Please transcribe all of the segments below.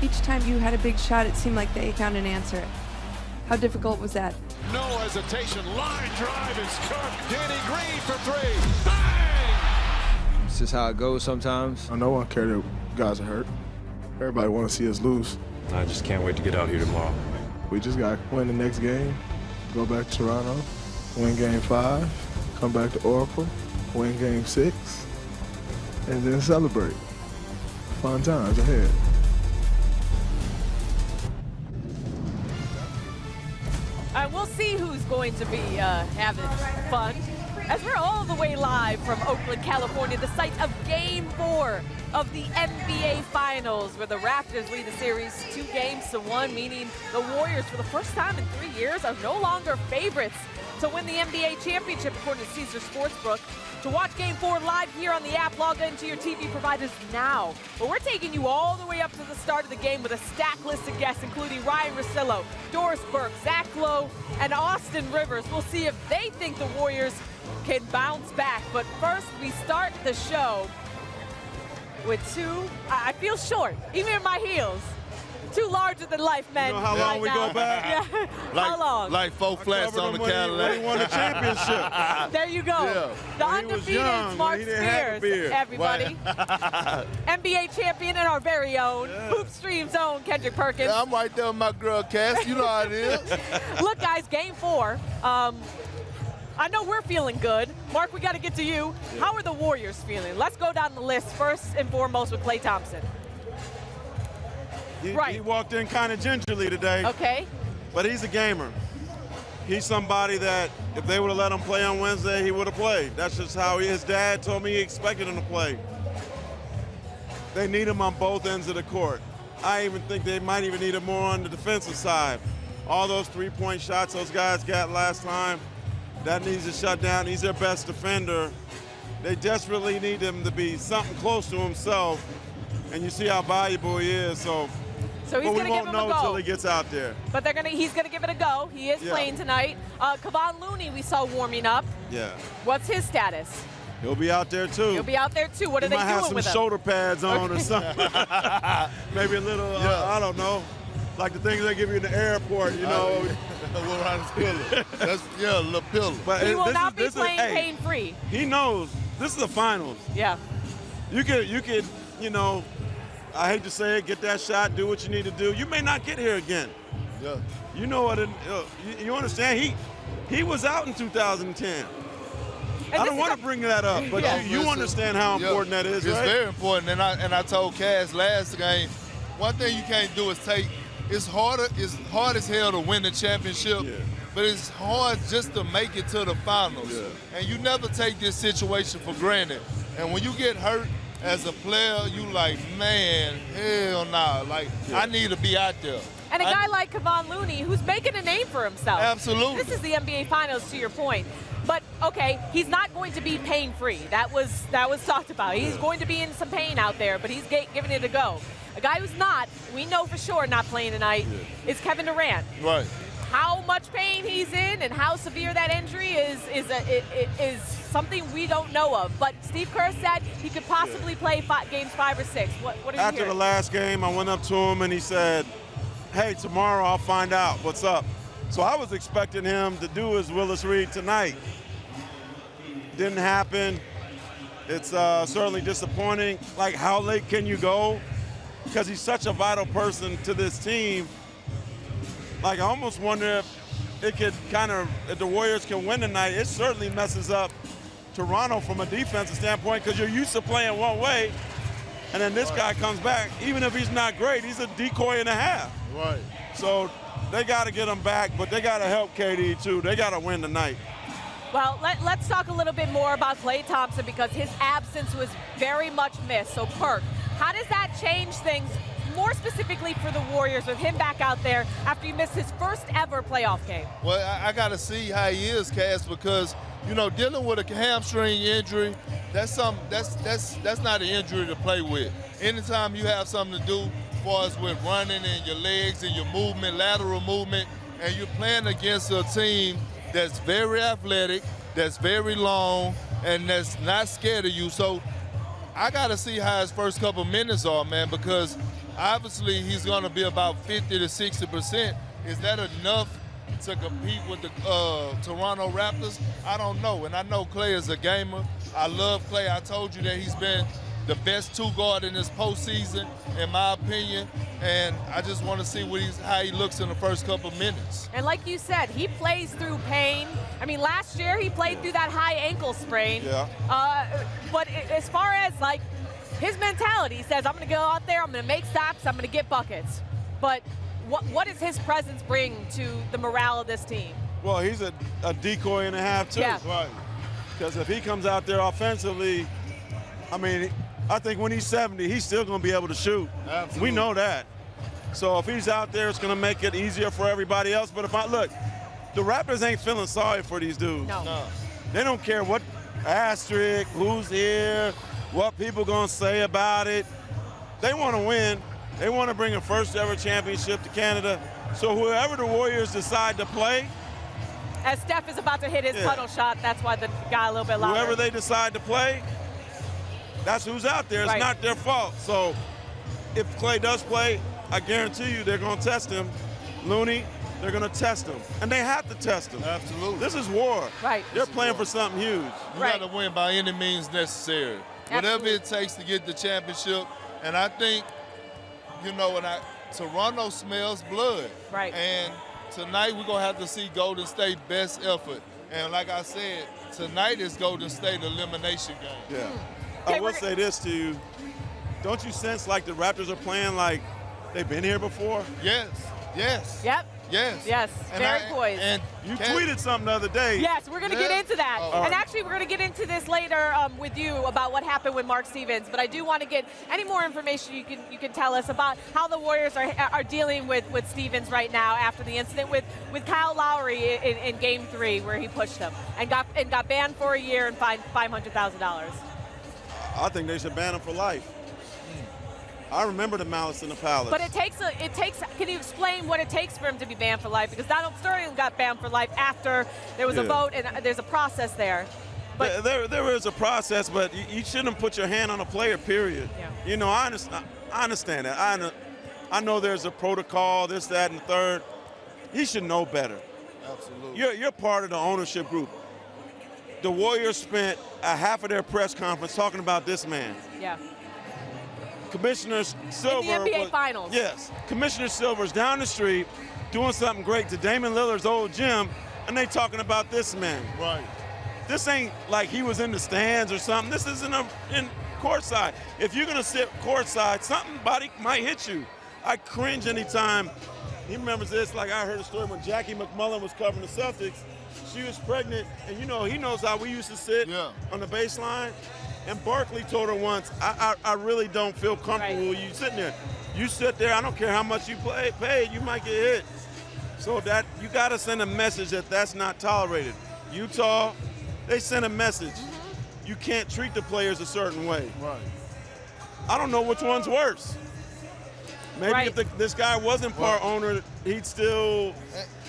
Each time you had a big shot, it seemed like they found an answer. How difficult was that? No hesitation. Line drive is cooked. Danny Green for three. Bang! It's just how it goes sometimes. I no one care that guys are hurt. Everybody want to see us lose. I just can't wait to get out here tomorrow. We just got to win the next game, go back to Toronto, win game 5, come back to Oracle, win game 6, and then celebrate. Fun times ahead. All right, we'll see who's going to be having fun. As we're all the way live from Oakland, California, the site of Game 4 of the NBA Finals, where the Raptors lead the series 2-1, meaning the Warriors, for the first time in 3 years, are no longer favorites to win the NBA championship, according to Caesar Sportsbook. To watch Game 4 live here on the app, log into your TV providers now. But we're taking you all the way up to the start of the game with a stacked list of guests, including Ryen, Russillo, Doris, Burke, Lowe, and Austin Rivers. We'll see if they think the Warriors can bounce back. But first, we start the show with two, I feel short, even in my heels. Two larger-than-life men. You know how long we go back? Yeah. How long? Like 4 flats on the Cadillac. He won the championship. There you go. Yeah. The When he was undefeated young, Mark when he didn't have a Spears, beard. everybody. NBA champion and our very own, Hoop Stream's own Kendrick Perkins. Yeah, I'm right there with my girl, Cass. You know how it is. Look, guys, Game 4. I know we're feeling good. Mark, we got to get to you. Yeah. How are the Warriors feeling? Let's go down the list first and foremost with Klay Thompson. He walked in kind of gingerly today. Okay. But he's a gamer. He's somebody that if they would have let him play on Wednesday, he would have played. That's just how his dad told me he expected him to play. They need him on both ends of the court. I even think they might even need him more on the defensive side. All those three-point shots those guys got last time, that needs to shut down. He's their best defender. They desperately need him to be something close to himself, and you see how valuable he is. So he's going to give him a go. We won't know until he gets out there. But he's going to give it a go. He is playing tonight. Kevon Looney we saw warming up. Yeah. What's his status? He'll be out there too. He'll be out there too. What are they doing with him? Might have some shoulder pads on or something. Maybe a little, I don't know, like the things they give you in the airport, you know. Around his pillow. That's, a little pillow. But he will not be playing pain-free. He knows. This is the finals. Yeah. You could, you know, I hate to say it, get that shot, do what you need to do. You may not get here again. Yeah. You know what? You understand? He was out in 2010. I don't want to bring that up, but you understand how important that is, it's right? It's very important, and I told Cass last game, one thing you can't do is it's hard as hell to win the championship, but it's hard just to make it to the finals. Yeah. And you never take this situation for granted. And when you get hurt as a player, you like, man, hell nah. Like, I need to be out there. And a guy like Kevon Looney, who's making a name for himself. Absolutely. This is the NBA Finals, to your point. But, okay, he's not going to be pain-free. That was talked about. He's going to be in some pain out there, but he's giving it a go. A guy who's not, we know for sure not playing tonight, is Kevin Durant. Right. How much pain he's in and how severe that injury is something we don't know of. But Steve Kerr said he could possibly play games 5 or 6. What are you After hearing? the last game, I went up to him and he said, hey, tomorrow I'll find out what's up. So I was expecting him to do his Willis Reed tonight. Didn't happen. It's certainly disappointing. Like, how late can you go? Because he's such a vital person to this team. Like, I almost wonder if it could if the Warriors can win tonight, it certainly messes up Toronto from a defensive standpoint because you're used to playing one way, and then this guy comes back. Even if he's not great, he's a decoy and a half. Right. So they got to get him back, but they got to help KD too. They got to win tonight. Well, let's talk a little bit more about Klay Thompson because his absence was very much missed. So, Perk, how does that change things more specifically for the Warriors with him back out there after he missed his first ever playoff game? Well, I got to see how he is, Cass, because, you know, dealing with a hamstring injury, that's not an injury to play with. Anytime you have something to do as far as with running and your legs and your movement, lateral movement, and you're playing against a team that's very athletic, that's very long, and that's not scared of you. So I got to see how his first couple minutes are, man, because obviously he's going to be about 50 to 60%. Is that enough to compete with the Toronto Raptors? I don't know. And I know Klay is a gamer. I love Klay. I told you that he's been the best two guard in this postseason, in my opinion. And I just want to see how he looks in the first couple minutes. And like you said, he plays through pain. I mean, last year he played through that high ankle sprain. Yeah. But as far as like his mentality, he says, I'm going to go out there, I'm going to make stops, I'm going to get buckets. But what does his presence bring to the morale of this team? Well, he's a decoy and a half, too. Yeah. Right. Because if he comes out there offensively, I mean, I think when he's 70, he's still going to be able to shoot. Absolutely. We know that. So if he's out there, it's going to make it easier for everybody else. But look, the Raptors ain't feeling sorry for these dudes. No. They don't care what asterisk, who's here, what people going to say about it. They want to win. They want to bring a first-ever championship to Canada. So whoever the Warriors decide to play, As Steph is about to hit his puddle shot, that's why the guy a little bit louder. whoever they decide to play, that's who's out there. It's Right. not their fault. So if Klay does play, I guarantee you they're going to test him. Looney, they're going to test him. And they have to test him. Absolutely. This is war. Right. They're playing for something huge. You Right. got to win by any means necessary. Whatever Absolutely. it takes to get the championship. And I think, Toronto smells blood. Right. And tonight we're going to have to see Golden State best effort. And like I said, tonight is Golden State elimination game. Yeah. Okay, I will we're- say this to you. Don't you sense like the Raptors are playing like they've been here before? Yes. Yes. Yep. Yes. Yes. Very poised. And You tweeted something the other day. Yes, we're going to get Yeah. into that. Oh. And actually, we're going to get into this later with you about what happened with Mark Stevens. But I do want to get any more information you can tell us about how the Warriors are dealing with Stevens right now after the incident with Kyle Lowry in Game 3 where he pushed him and got banned for a year and fined $500,000. I think they should ban him for life. I remember the Malice in the Palace. But it takes. Can you explain what it takes for him to be banned for life? Because Donald Sterling got banned for life after there was a vote, and there's a process there. But there is a process, but you shouldn't put your hand on a player, period. Yeah. I understand that. I know there's a protocol, this, that, and the third. He should know better. Absolutely. You're part of the ownership group. The Warriors spent a half of their press conference talking about this man. yeah. Commissioner Silver In the NBA Finals. Yes. Commissioner Silver's down the street doing something great to Damian Lillard's old gym, and they talking about this man. Right. This ain't like he was in the stands or something. This is in courtside. If you're gonna sit courtside, somebody might hit you. I cringe anytime. He remembers this, like I heard a story when Jackie McMullen was covering the Celtics. She was pregnant, and he knows how we used to sit on the baseline. And Barkley told her once, I really don't feel comfortable with you sitting there. You sit there, I don't care how much you paid, you might get hit. So that you got to send a message that that's not tolerated. Utah, they sent a message. You can't treat the players a certain way. Right. I don't know which one's worse. Maybe if this guy wasn't part owner, he'd still,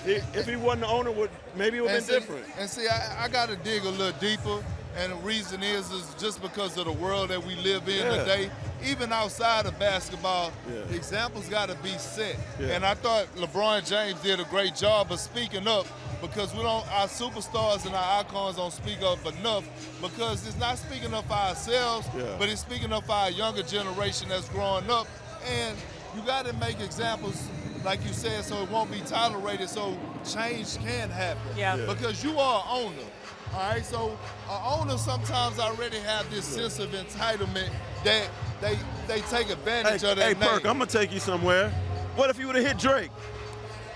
if he wasn't the owner, maybe it would have been different. And see, I got to dig a little deeper. And the reason is just because of the world that we live in today. Even outside of basketball, the examples got to be set. And I thought LeBron James did a great job of speaking up because our superstars and our icons don't speak up enough because it's not speaking up for ourselves, but it's speaking up for our younger generation that's growing up. And you got to make examples, like you said, so it won't be tolerated, so change can happen. Because you are an owner. All right, so an owner sometimes already have this sense of entitlement that they take advantage of that name. Hey, Perk, I'm going to take you somewhere. What if you would have hit Drake?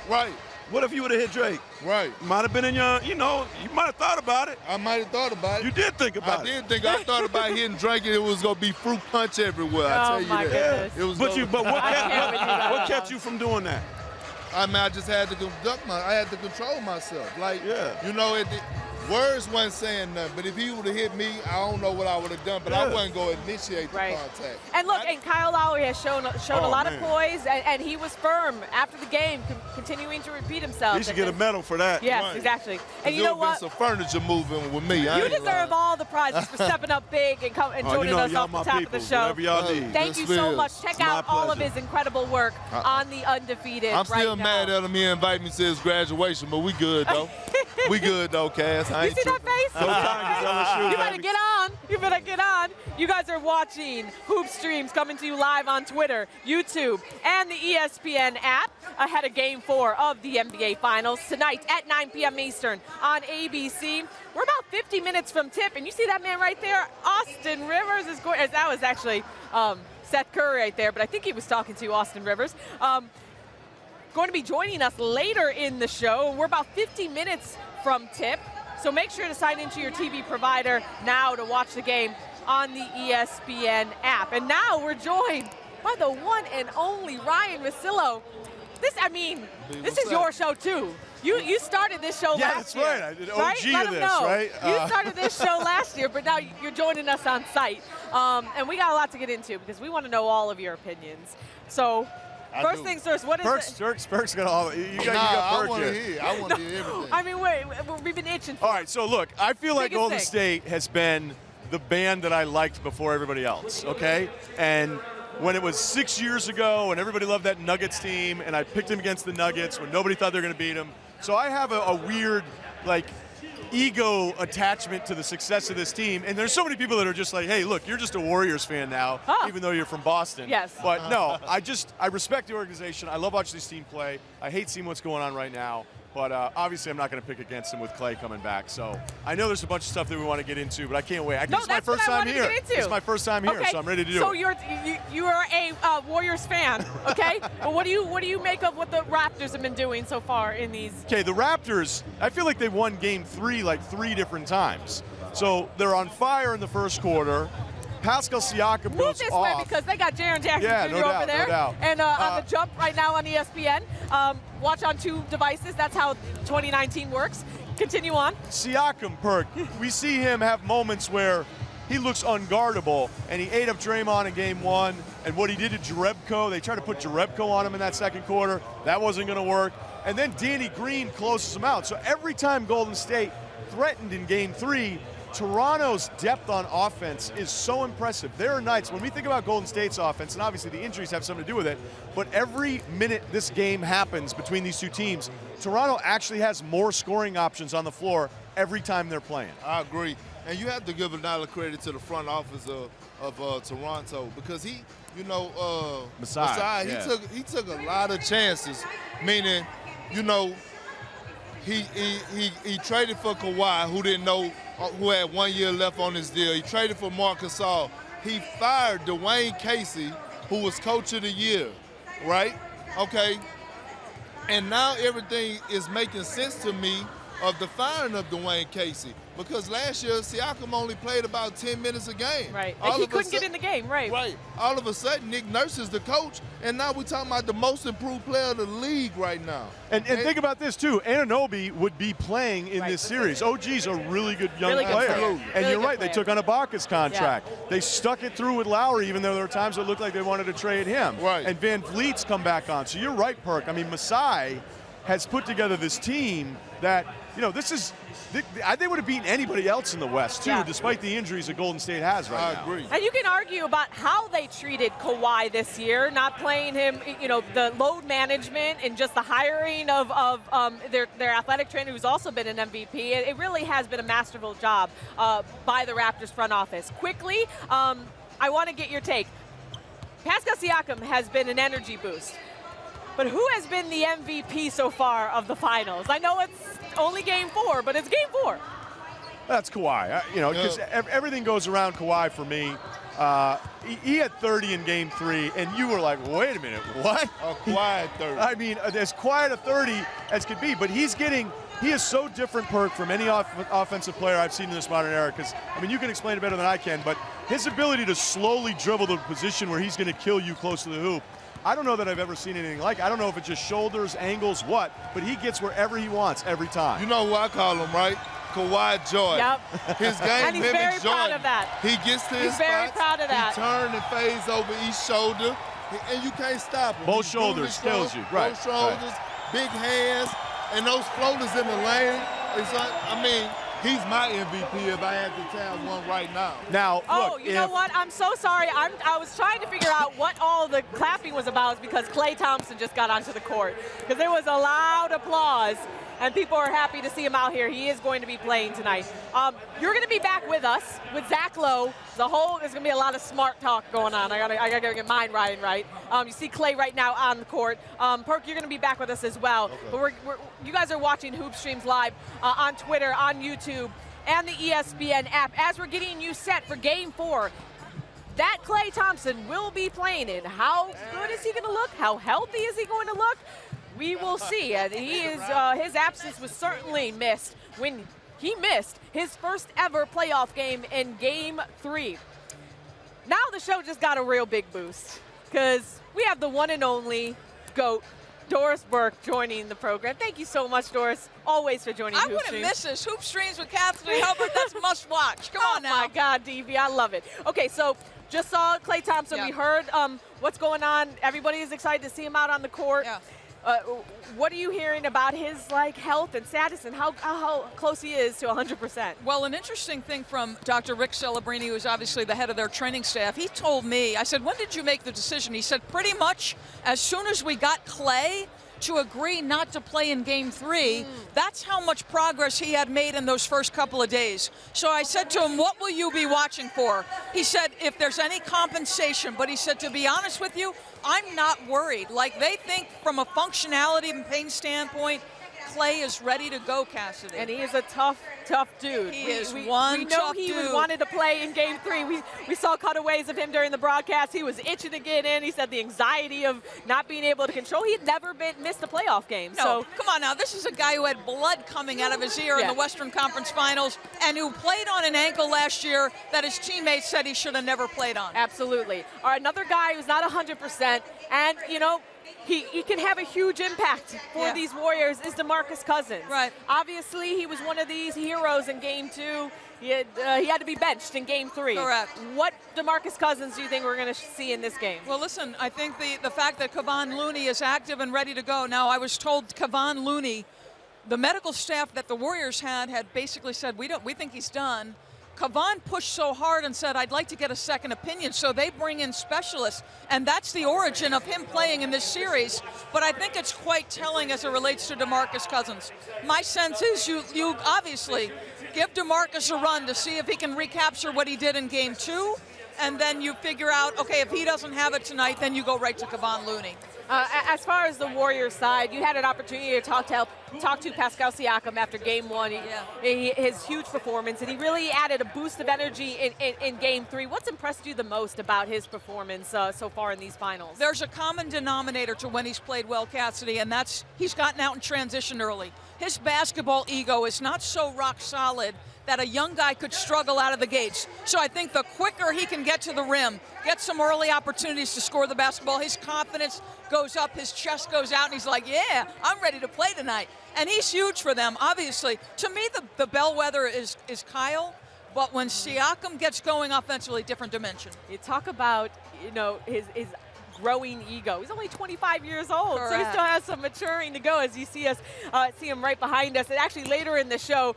Right. What if you would have hit Drake? Right. Might have been in your, you might have thought about it. I might have thought about it. You did think about it. I thought about hitting Drake and it was going to be fruit punch everywhere. I tell you my that. goodness. But what kept you from doing that? I mean, I just had to I had to control myself. Like, Words wasn't saying nothing, but if he would have hit me, I don't know what I would have done, but I wasn't going to initiate the contact. And look, and Kyle Lowry has shown a lot of poise, and he was firm after the game, continuing to repeat himself. He should get a medal for that. Yes, exactly. And you know what? Some furniture moving with me. You deserve all the prizes for stepping up big and joining us off the top of the show. Whatever y'all need. Thank you so much. Check out all of his incredible work on the Undefeated. I'm still mad at him. He invited me to his graduation, but we good though. We good though, Cass. You see that face? You better get on. You better get on. You guys are watching Hoop Streams coming to you live on Twitter, YouTube, and the ESPN app ahead of Game 4 of the NBA Finals tonight at 9 p.m. Eastern on ABC. We're about 50 minutes from tip, and you see that man right there? Austin Rivers is going. That was actually Seth Curry right there, but I think he was talking to Austin Rivers. Going to be joining us later in the show. We're about 50 minutes from tip, so make sure to sign into your TV provider now to watch the game on the ESPN app. And now we're joined by the one and only Ryen Russillo. This is your show too. You started this show last year. Yeah, that's right. I did OG right? of this, right? You started this show last year, but now you're joining us on site. And we got a lot to get into because we want to know all of your opinions. So, first things first, what is it? Burke's got all. You got Burke here. I want to hear everything. I mean, wait, we've been itching for All right, so look, I feel like Biggest Golden thing. State has been the band that I liked before everybody else, okay? And when it was 6 years ago and everybody loved that Nuggets team and I picked him against the Nuggets when nobody thought they were going to beat him. So I have a weird, ego attachment to the success of this team. And there's so many people that are just like, hey, look, you're just a Warriors fan now, even though you're from Boston. Yes. But no, I respect the organization. I love watching this team play. I hate seeing what's going on right now. But obviously, I'm not going to pick against him with Klay coming back. So I know there's a bunch of stuff that we want to get into, but I can't wait. This is my first time here. This is my first time here, so I'm ready to do it. So you are a Warriors fan, okay? But what do you make of what the Raptors have been doing so far in these? Okay, the Raptors, I feel like they won Game 3 like 3 different times. So they're on fire in the first quarter. Pascal Siakam Move goes this off. way because they got Jaren Jackson Jr. no doubt, over there. no doubt. And on the jump right now on ESPN. Watch on 2 devices. That's how 2019 works. Continue on. Siakam, Perk, we see him have moments where he looks unguardable, and he ate up Draymond in Game 1. And what he did to Jerebko, they tried to put Jerebko on him in that second quarter. That wasn't going to work. And then Danny Green closes him out. So every time Golden State threatened in Game 3, Toronto's depth on offense is so impressive. There are nights when we think about Golden State's offense, and obviously the injuries have something to do with it, but every minute this game happens between these two teams, Toronto actually has more scoring options on the floor every time they're playing. I agree. And you have to give a lot of credit to the front office of Toronto because Masai, he took a lot of chances, meaning, he traded for Kawhi, who had 1 year left on his deal. He traded for Marc Gasol. He fired Dwayne Casey, who was coach of the year, right? Okay. And now everything is making sense to me of the firing of Dwayne Casey because last year Siakam only played about 10 minutes a game. Right. And he couldn't get in the game, right. Right. All of a sudden, Nick Nurse is the coach, and now we're talking about the most improved player of the league right now. And think about this, too. Anunoby would be playing in this series. OG's a really good young player. And you're right, they took on Ibaka's contract. Yeah. They stuck it through with Lowry, even though there were times it looked like they wanted to trade him. Right. And Van Vliet's come back on. So you're right, Perk. I mean, Masai has put together this team that, they would have beaten anybody else in the West, too, despite the injuries that Golden State has right now. I agree. And you can argue about how they treated Kawhi this year, not playing him, the load management and just the hiring of their athletic trainer who's also been an MVP. It really has been a masterful job by the Raptors front office. Quickly, I want to get your take. Pascal Siakam has been an energy boost. But who has been the MVP so far of the finals? I know it's only Game 4, but it's Game 4. That's Kawhi, because everything goes around Kawhi for me. He had 30 in Game 3, and you were like, wait a minute, what? A quiet 30. I mean, as quiet a 30 as could be, but he is so different, Perk, from any offensive player I've seen in this modern era, because, you can explain it better than I can, but his ability to slowly dribble the position where he's going to kill you close to the hoop, I don't know that I've ever seen anything like it. I don't know if it's just shoulders, angles, what, but he gets wherever he wants every time. You know who I call him, right? Kawhi Jordan. Yep. His game And he's mimics very proud Jordan. of that. He gets to his He's very spots, proud of that. He turns and fades over each shoulder, and you can't stop him. Both He's shoulders dual kills you. control, both shoulders, big hands, and those floaters in the lane. It's like, I mean, he's my MVP if I had to tell one right now. Now, Oh, look, you know if- what? I'm so sorry. I was trying to figure out what all the clapping was about because Klay Thompson just got onto the court. Because there was a loud applause, and people are happy to see him out here. He is going to be playing tonight. You're going to be back with us, with Zach Lowe. There's going to be a lot of smart talk going on. I gotta get mine right. You see Klay right now on the court. Perk, you're going to be back with us as well. Okay. But you guys are watching Hoop Streams live on Twitter, on YouTube, and the ESPN app as we're getting you set for Game 4. That Klay Thompson will be playing in. How good is he going to look? How healthy is he going to look? We will see. His absence was certainly missed when he missed his first ever playoff game in Game 3. Now the show just got a real big boost because we have the one and only GOAT, Doris Burke, joining the program. Thank you so much, Doris, always for joining Hoop wouldn't Streams. miss this. Hoop Streams with Cassidy Hubbarth, that's must watch. Come on now. Oh my God, DV, I love it. Okay, so just saw Klay Thompson. Yeah. We heard what's going on. Everybody is excited to see him out on the court. Yeah. What are you hearing about his health and status and how close he is to 100%? Well, an interesting thing from Dr. Rick Celebrini, who is obviously the head of their training staff, he told me, I said, when did you make the decision? He said, pretty much as soon as we got Klay to agree not to play in Game 3, that's how much progress he had made in those first couple of days. So I said to him, what will you be watching for? He said, if there's any compensation, but he said, to be honest with you, I'm not worried. Like, they think from a functionality and pain standpoint, Klay is ready to go, Cassidy. And he is a tough dude. He is we one know tough he dude. wanted to play in Game 3. We saw cutaways of him during the broadcast. He was itching to get in. He said the anxiety of not being able to control. He'd never missed a playoff game. No, so come on now. This is a guy who had blood coming out of his ear in the Western Conference Finals and who played on an ankle last year that his teammates said he should have never played on. Absolutely. All right, another guy who's not 100%, and, you know, he can have a huge impact for these Warriors is Demarcus Cousins. Right. Obviously, he was one of these heroes in Game 2. He had to be benched in Game 3. Correct. What Demarcus Cousins do you think we're going to see in this game? Well, listen, I think the fact that Kevon Looney is active and ready to go. Now, I was told Kevon Looney, the medical staff that the Warriors had basically said, we think he's done. Kevon pushed so hard and said, I'd like to get a second opinion, so they bring in specialists, and that's the origin of him playing in this series. But I think it's quite telling as it relates to Demarcus Cousins. My sense is you obviously give Demarcus a run to see if he can recapture what he did in Game 2, and then you figure out, okay, if he doesn't have it tonight, then you go right to Kevon Looney. As far as the Warriors side, you had an opportunity to talk to Pascal Siakam after Game 1. His huge performance, and he really added a boost of energy in Game 3. What's impressed you the most about his performance so far in these finals? There's a common denominator to when he's played well, Cassidy, and that's he's gotten out and transitioned early. His basketball ego is not so rock solid that a young guy could struggle out of the gates. So I think the quicker he can get to the rim, get some early opportunities to score the basketball, his confidence goes up, his chest goes out, and he's like, yeah, I'm ready to play tonight. And he's huge for them, obviously. To me, the bellwether is Kyle, but when Siakam gets going offensively, different dimension. You talk about, his growing ego. He's only 25 years old, Correct. so he still has some maturing to go as you see him right behind us. And actually later in the show,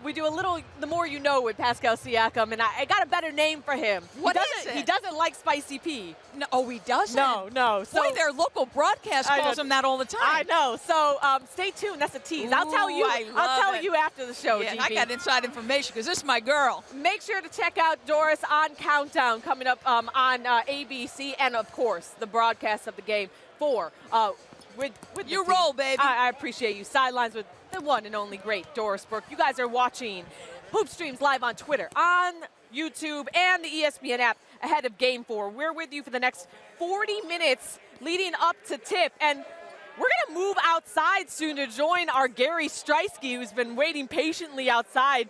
we do a little The More You Know with Pascal Siakam, and I got a better name for him. What is it? He doesn't like spicy pea. No, oh, he doesn't? No. So, Boy, their local broadcast calls him that all the time. I know. So stay tuned. That's a tease. I'll tell you. I'll tell you after the show, Yeah, GB. and I got inside information because this is my girl. Make sure to check out Doris on Countdown coming up on ABC, and of course the broadcast of the Game 4. With You the roll, team. baby. I appreciate you. Sidelines with the one and only great Doris Burke. You guys are watching Hoop Streams live on Twitter, on YouTube, and the ESPN app ahead of Game 4. We're with you for the next 40 minutes leading up to tip, and we're going to move outside soon to join our Gary Striewski, who's been waiting patiently outside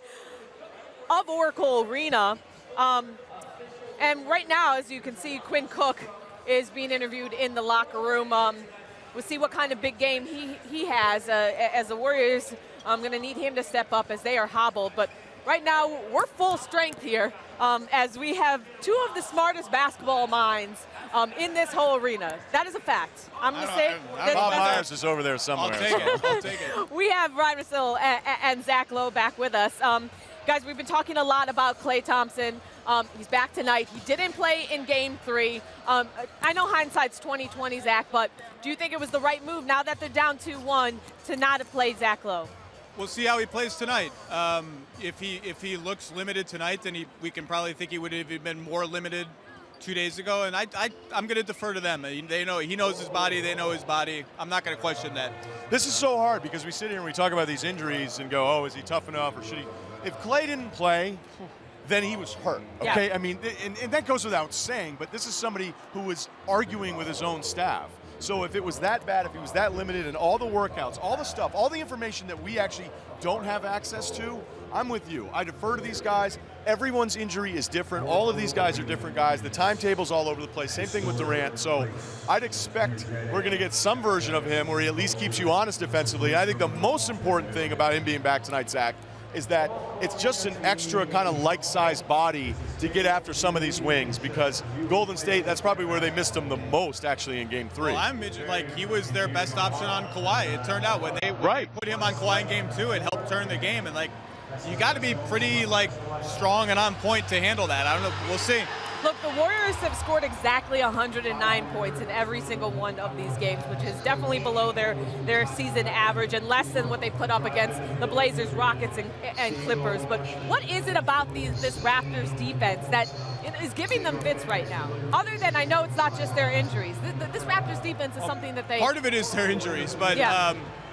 of Oracle Arena. And right now, as you can see, Quinn Cook is being interviewed in the locker room. We'll see what kind of big game he has as the Warriors I'm going to need him to step up as they are hobbled. But right now, we're full strength here as we have two of the smartest basketball minds in this whole arena. That is a fact. I'm going to say it. Bob Myers is over there somewhere. I'll take it. We have Ryen Russillo and Zach Lowe back with us. Guys, we've been talking a lot about Klay Thompson. He's back tonight. He didn't play in Game 3. I know hindsight's 20/20, Zach, but do you think it was the right move now that they're down 2-1 to not have played Zach Lowe? We'll see how he plays tonight. If he looks limited tonight, then we can probably think he would have been more limited 2 days ago. And I'm going to defer to them. They know he knows his body. They know his body. I'm not going to question that. This is so hard because we sit here and we talk about these injuries and go, oh, is he tough enough or should he? If Klay didn't play, then he was hurt, okay? Yeah. I mean, and that goes without saying, but this is somebody who was arguing with his own staff. So if it was that bad, if he was that limited in all the workouts, all the stuff, all the information that we actually don't have access to, I'm with you. I defer to these guys. Everyone's injury is different. All of these guys are different guys. The timetable's all over the place. Same thing with Durant. So I'd expect we're going to get some version of him where he at least keeps you honest defensively. I think the most important thing about him being back tonight, Zach, is that it's just an extra kind of like-sized body to get after some of these wings because Golden State, that's probably where they missed him the most actually in Game 3. Well, I'm like he was their best option on Kawhi. It turned out when they put him on Kawhi in Game 2, it helped turn the game. And like you got to be pretty like strong and on point to handle that. I don't know. We'll see. Look, the Warriors have scored exactly 109 points in every single one of these games, which is definitely below their season average and less than what they put up against the Blazers, Rockets, and Clippers. But what is it about this Raptors defense that is giving them fits right now? Other than I know it's not just their injuries. This Raptors defense is something that they... Part of it is their injuries, but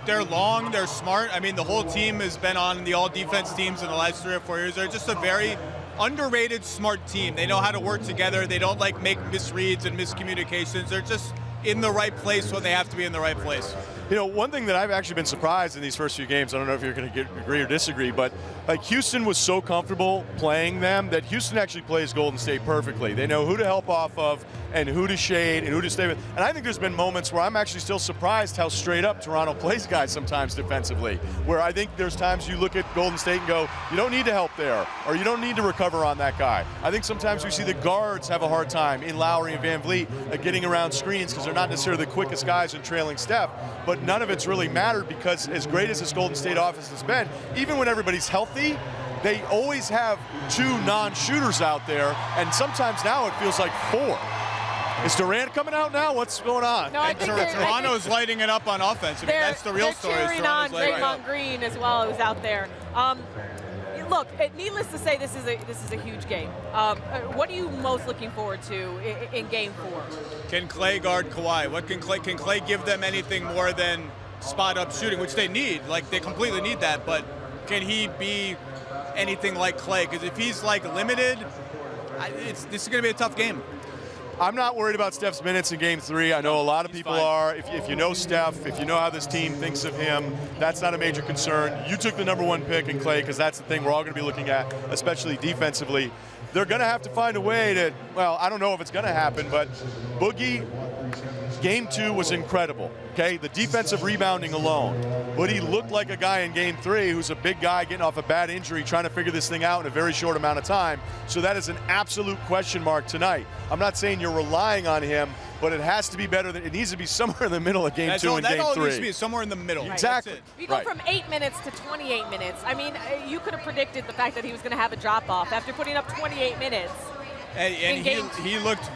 they're long, they're smart. I mean, the whole team has been on the all-defense teams in the last 3 or 4 years. They're just a very underrated, smart team. They know how to work together. They don't like make misreads and miscommunications. They're just in the right place when they have to be in the right place. You know, one thing that I've actually been surprised in these first few games, I don't know if you're going to agree or disagree, but like Houston was so comfortable playing them that Houston actually plays Golden State perfectly. They know who to help off of and who to shade and who to stay with. And I think there's been moments where I'm actually still surprised how straight up Toronto plays guys sometimes defensively, where I think there's times you look at Golden State and go, you don't need to help there, or you don't need to recover on that guy. I think sometimes we see the guards have a hard time in Lowry and Van Vliet getting around screens because they're not necessarily the quickest guys in trailing Steph, but none of it's really mattered because as great as this Golden State offense has been, even when everybody's healthy, they always have 2 non-shooters out there, and sometimes now it feels like 4. Is Durant coming out now? What's going on? No, I think Toronto's lighting it up on offense. I mean, that's the real story. They're cheering on Draymond Green as well, who's out there. Look, needless to say, this is a huge game. What are you most looking forward to in Game 4? Can Klay guard Kawhi? Can Klay give them anything more than spot-up shooting, which they need? Like, they completely need that, but can he be anything like Klay? Because if he's, like, limited, this is going to be a tough game. I'm not worried about Steph's minutes in Game 3. I know a lot of people are. If you know Steph, if you know how this team thinks of him, that's not a major concern. You took the #1 pick in Klay because that's the thing we're all going to be looking at, especially defensively. They're going to have to find a way to, well, I don't know if it's going to happen, but Boogie, Game 2 was incredible, okay? The defensive rebounding alone. But he looked like a guy in Game 3 who's a big guy getting off a bad injury, trying to figure this thing out in a very short amount of time. So that is an absolute question mark tonight. I'm not saying you're relying on him, but it has to be better. It needs to be somewhere in the middle of Game 2 and Game 3. That all needs to be somewhere in the middle. Exactly. You go from 8 minutes to 28 minutes. I mean, you could have predicted the fact that he was going to have a drop-off after putting up 28 minutes. And he looked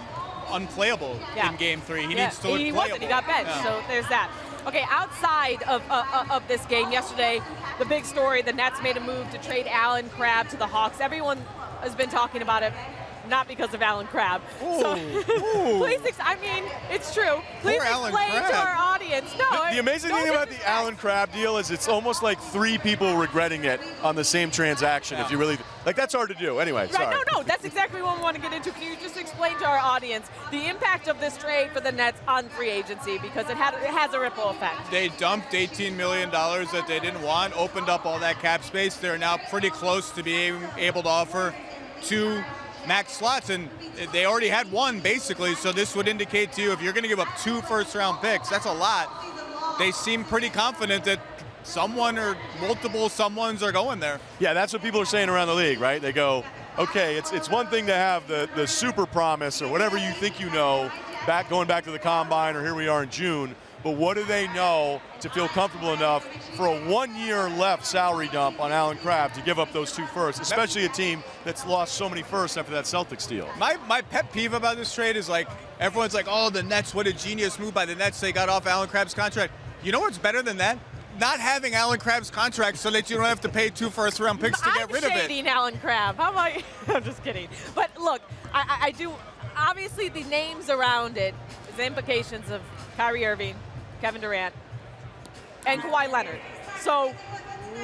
unplayable in Game 3. He needs to look He playable. wasn't. He got benched, so there's that. Okay, outside of this game yesterday, the big story, the Nets made a move to trade Allen Crabbe to the Hawks. Everyone has been talking about it, not because of Allen Crabbe. So please, I mean, it's true. Please explain to our audience. No, the amazing thing about the Allen Crabbe deal is it's almost like 3 people regretting it on the same transaction. If you really, like, that's hard to do. Anyway, sorry. Right, no, that's exactly what we want to get into. Can you just explain to our audience the impact of this trade for the Nets on free agency, because it has a ripple effect? They dumped $18 million that they didn't want, opened up all that cap space. They're now pretty close to being able to offer 2 max slots, and they already had 1 basically, so this would indicate to you if you're going to give up 2 first-round picks, that's a lot. They seem pretty confident that someone or multiple someones are going there. Yeah, that's what people are saying around the league, right? They go, okay, it's one thing to have the super promise or whatever you think you know, going back to the combine or here we are in June, but what do they know to feel comfortable enough for a 1 year left salary dump on Allen Crabbe to give up those 2 firsts, especially a team that's lost so many firsts after that Celtics deal? My pet peeve about this trade is like, everyone's like, oh, the Nets, what a genius move by the Nets. They got off Allen Crabbe's contract. You know what's better than that? Not having Allen Crabbe's contract so that you don't have to pay 2 first-round picks to get rid of it. I'm shading Allen Crabbe. How about you? I'm just kidding. But look, I do, obviously the names around it, the implications of Kyrie Irving, Kevin Durant, and Kawhi Leonard. So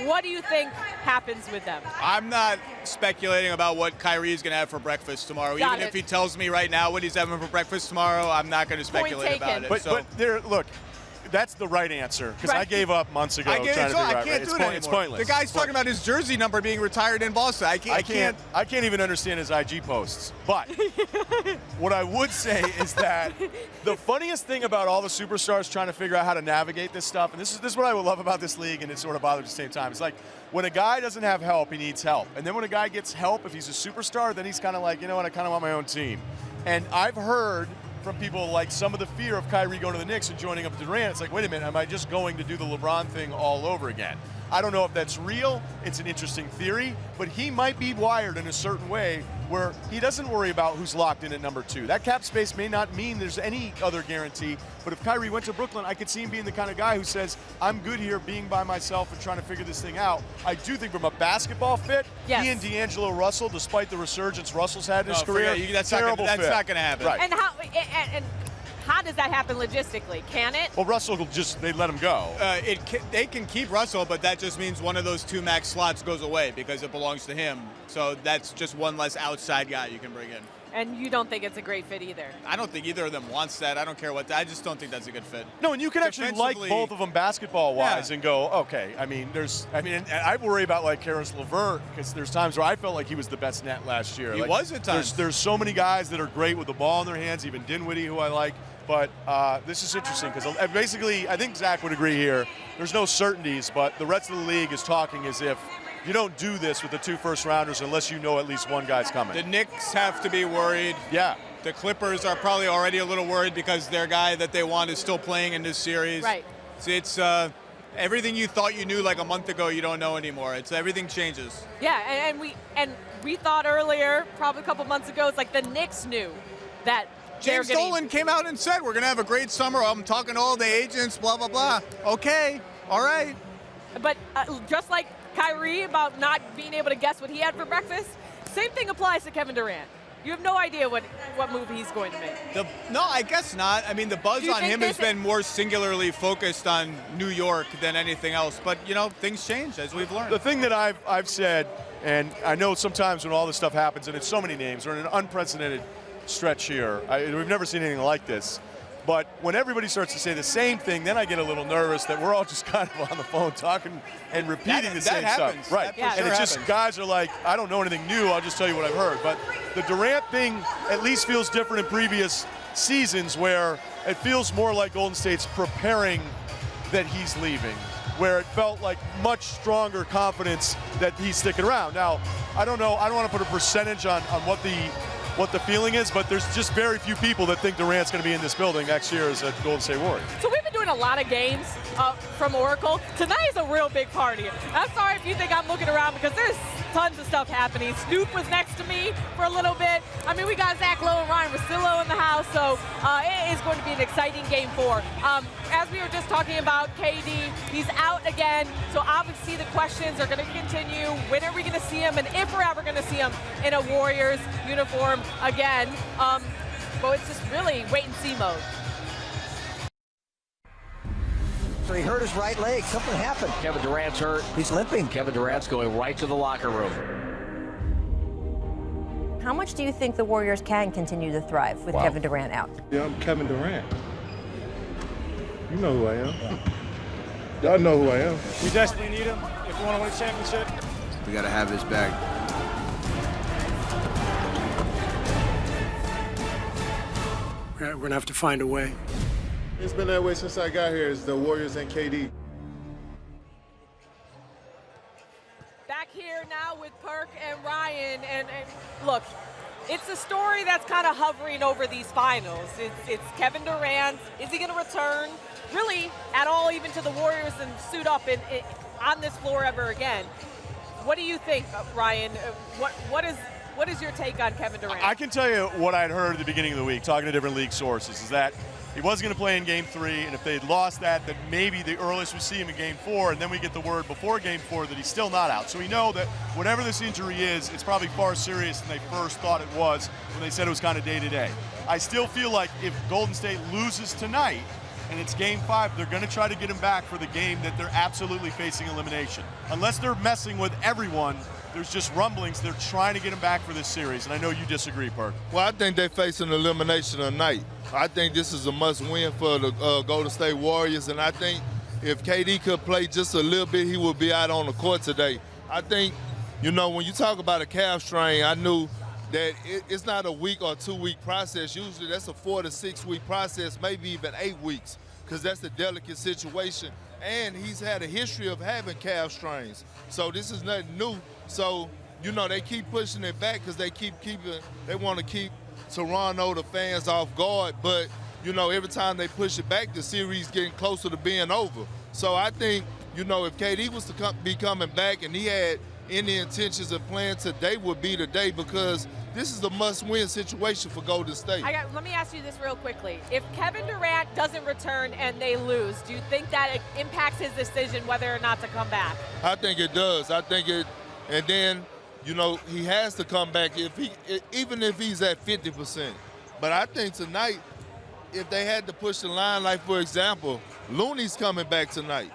what do you think happens with them? I'm not speculating about what Kyrie is going to have for breakfast tomorrow. Even if he tells me right now what he's having for breakfast tomorrow, I'm not going to speculate about it. But there, look, that's the right answer, because I gave up months ago trying to figure out. I can't do it anymore. It's pointless. The guy's talking about his jersey number being retired in Boston. I can't even understand his IG posts. But what I would say is that the funniest thing about all the superstars trying to figure out how to navigate this stuff, and this is what I would love about this league, and it sort of bothers at the same time. It's like when a guy doesn't have help, he needs help. And then when a guy gets help, if he's a superstar, then he's kind of like, you know what, I kind of want my own team. And I've heard from people like some of the fear of Kyrie going to the Knicks and joining up with Durant. It's like, wait a minute, am I just going to do the LeBron thing all over again? I don't know if that's real. It's an interesting theory, but he might be wired in a certain way where he doesn't worry about who's locked in at number 2. That cap space may not mean there's any other guarantee, but if Kyrie went to Brooklyn, I could see him being the kind of guy who says, I'm good here being by myself and trying to figure this thing out. I do think from a basketball fit, he and D'Angelo Russell, despite the resurgence Russell's had in his career, that's terrible fit. That's not going to happen. Right. And how does that happen logistically? Can it? Well, Russell will they let him go. They can keep Russell, but that just means one of those 2 max slots goes away because it belongs to him. So that's just one less outside guy you can bring in. And you don't think it's a great fit either? I don't think either of them wants that. I don't care what. I just don't think that's a good fit. No, and you can actually like both of them basketball-wise and go, okay. And I worry about like Karis LeVert because there's times where I felt like he was the best net last year. He was at times. There's so many guys that are great with the ball in their hands, even Dinwiddie, who I like. But this is interesting because basically, I think Zach would agree here. There's no certainties, but the rest of the league is talking as if you don't do this with the 2 first-rounders unless you know at least one guy's coming. The Knicks have to be worried. Yeah. The Clippers are probably already a little worried because their guy that they want is still playing in this series. Right. So it's everything you thought you knew like a month ago, you don't know anymore. Everything changes. Yeah, and we thought earlier, probably a couple months ago, it's like the Knicks knew that James Dolan came out and said, we're going to have a great summer. I'm talking to all the agents, blah, blah, blah. Okay, all right. But just like Kyrie about not being able to guess what he had for breakfast, same thing applies to Kevin Durant. You have no idea what move he's going to make. No, I guess not. I mean, the buzz on him has been more singularly focused on New York than anything else. But, things change, as we've learned. The thing that I've said, and I know sometimes when all this stuff happens, and it's so many names, we're in an unprecedented stretch here. We've never seen anything like this. But when everybody starts to say the same thing, then I get a little nervous that we're all just kind of on the phone talking and repeating the same stuff. Right. And it's just guys are like, I don't know anything new, I'll just tell you what I've heard. But the Durant thing at least feels different in previous seasons where it feels more like Golden State's preparing that he's leaving, where it felt like much stronger confidence that he's sticking around. Now, I don't know, I don't want to put a percentage on what the feeling is, but there's just very few people that think Durant's going to be in this building next year as a Golden State Warrior. So we've been doing a lot of games from Oracle. Tonight is a real big party. I'm sorry if you think I'm looking around because there's tons of stuff happening. Snoop was next to me for a little bit. I mean, we got Zach Lowe and Ryen Russillo in the house, so it is going to be an exciting game 4. As we were just talking about KD, he's out again, so obviously the questions are going to continue. When are we going to see him, and if we're ever going to see him in a Warriors uniform again? But it's just really wait-and-see mode. So he hurt his right leg. Something happened. Kevin Durant's hurt. He's limping. Kevin Durant's going right to the locker room. How much do you think the Warriors can continue to thrive with Kevin Durant out? Yeah, I'm Kevin Durant. You know who I am. Y'all know who I am. We desperately need him if we want to win a championship. We got to have his back. We're going to have to find a way. It's been that way since I got here. It's the Warriors and KD. and Ryen, and look, it's a story that's kind of hovering over these finals. It's Kevin Durant. Is he going to return really at all even to the Warriors and suit up on this floor ever again? What do you think, Ryen? What is your take on Kevin Durant? I can tell you what I'd heard at the beginning of the week, talking to different league sources, is that he wasn't going to play in Game 3, and if they'd lost that maybe the earliest we see him in Game 4, and then we get the word before Game 4 that he's still not out. So we know that whatever this injury is, it's probably far serious than they first thought it was when they said it was kind of day-to-day. I still feel like if Golden State loses tonight, and it's Game 5, they're going to try to get him back for the game that they're absolutely facing elimination. Unless they're messing with everyone, there's just rumblings they're trying to get him back for this series, and I know you disagree, Perk. Well, I think they face an elimination tonight. I think this is a must-win for the Golden State Warriors, and I think if KD could play just a little bit, he would be out on the court today. I think, when you talk about a calf strain, I knew that it's not a week or 2 week process. Usually that's a 4 to 6 week process, maybe even 8 weeks, because that's a delicate situation. And he's had a history of having calf strains. So this is nothing new. So, they keep pushing it back because they want to keep Toronto, the fans, off guard. But, every time they push it back, the series getting closer to being over. So I think, if KD was to be coming back and he had any intentions of playing, today would be the day, because this is a must-win situation for Golden State. Let me ask you this real quickly. If Kevin Durant doesn't return and they lose, do you think that it impacts his decision whether or not to come back? I think it does. And then, he has to come back even if he's at 50%. But I think tonight, if they had to push the line, like, for example, Looney's coming back tonight.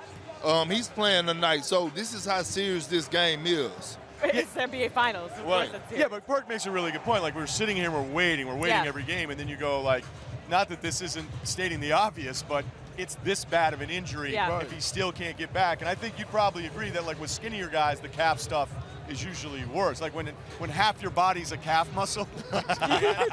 He's playing tonight. So this is how serious this game is. It's the NBA Finals. Of course it's serious. Yeah, but Perk makes a really good point. Like, we're sitting here, we're waiting every game, and then you go, like, not that this isn't stating the obvious, but it's this bad of an injury if he still can't get back. And I think you'd probably agree that, like, with skinnier guys, the calf stuff is usually worse. Like when half your body's a calf muscle. True. Fair.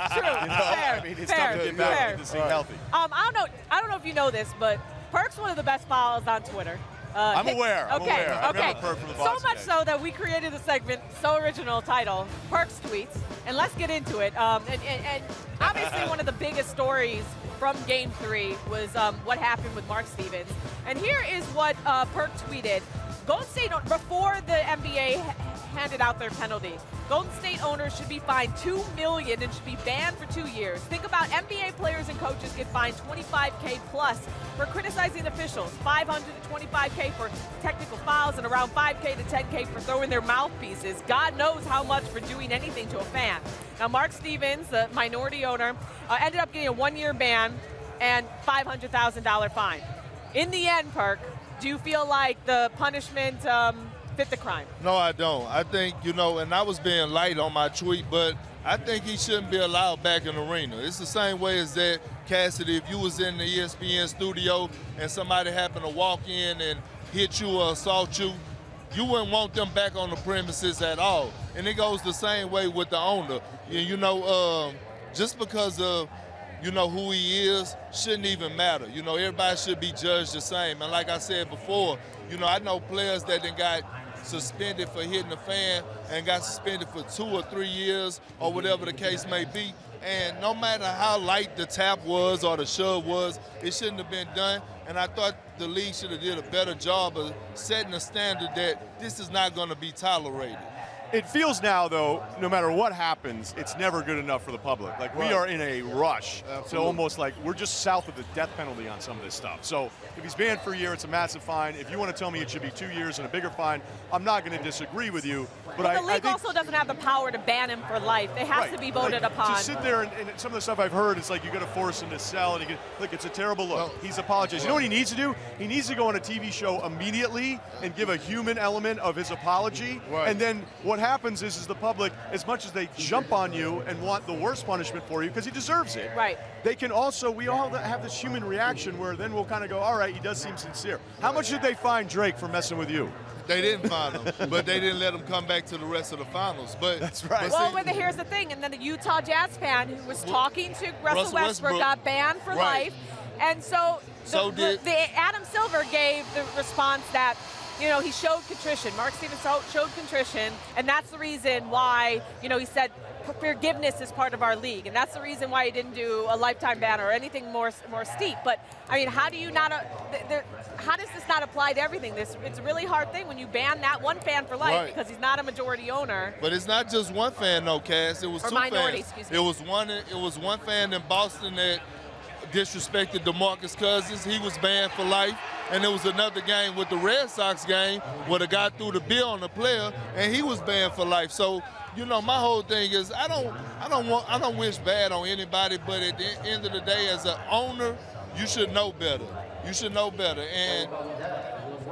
I mean, it's tough to get back and get this thing healthy. I don't know if you know this, but Perk's one of the best follows on Twitter. I'm aware. Okay. I remember Perk from the So much so that we created a segment, so original, title Perk's Tweets. And let's get into it. And obviously one of the biggest stories from Game 3 was what happened with Mark Stevens. And here is what Perk tweeted. Golden State, before the NBA handed out their penalty, Golden State owners should be fined $2 million and should be banned for 2 years. Think about NBA players and coaches get fined $25K plus for criticizing officials, $500 to $25K for technical fouls, and around $5K to $10K for throwing their mouthpieces. God knows how much for doing anything to a fan. Now, Mark Stevens, the minority owner, ended up getting a 1-year ban and $500,000 fine. In the end, Perk, do you feel like the punishment fit the crime? No, I don't. I think, and I was being light on my tweet, but I think he shouldn't be allowed back in the arena. It's the same way as that, Cassidy, if you was in the ESPN studio and somebody happened to walk in and hit you or assault you, you wouldn't want them back on the premises at all. And it goes the same way with the owner. Just because of who he is shouldn't even matter. Everybody should be judged the same. And like I said before, I know players that then got suspended for hitting a fan and got suspended for 2 or 3 years or whatever the case may be. And no matter how light the tap was or the shove was, it shouldn't have been done. And I thought the league should have did a better job of setting a standard that this is not going to be tolerated. It feels now, though, no matter what happens, it's never good enough for the public. Like, we are in a rush. Absolutely. So almost like we're just south of the death penalty on some of this stuff. So if he's banned for a year, it's a massive fine. If you want to tell me it should be 2 years and a bigger fine, I'm not going to disagree with you. But the league also doesn't have the power to ban him for life. It has to be voted upon. To sit there and some of the stuff I've heard, it's like you got to force him to sell. And look, it's a terrible look. He's apologized. You know what he needs to do? He needs to go on a TV show immediately and give a human element of his apology. Right. And then what happens is the public, as much as they jump on you and want the worst punishment for you, because he deserves it. Right. They can also, we all have this human reaction where then we'll kind of go, all right, he does seem sincere. How much did they fine Drake for messing with you? They didn't fine him, but they didn't let him come back to the rest of the finals. But that's right. Well, here's the thing, and then a Utah Jazz fan who was talking to Russell Westbrook got banned for life, and so the Adam Silver gave the response that you know, he showed contrition. Mark Stevens showed contrition, and that's the reason why, you know, he said forgiveness is part of our league, and that's the reason why he didn't do a lifetime ban or anything more steep. But I mean, how do you not? How does this not apply to everything? It's a really hard thing when you ban that one fan for life because he's not a majority owner. But it's not just one fan, though, Cass. It was two minority, fans. excuse me. It was one fan in Boston that disrespected Demarcus Cousins. He was banned for life. And there was another game with the Red Sox game where the guy threw the bill on the player, and he was banned for life. So, you know, my whole thing is I don't wish bad on anybody, but at the end of the day, as an owner, you should know better. You should know better. And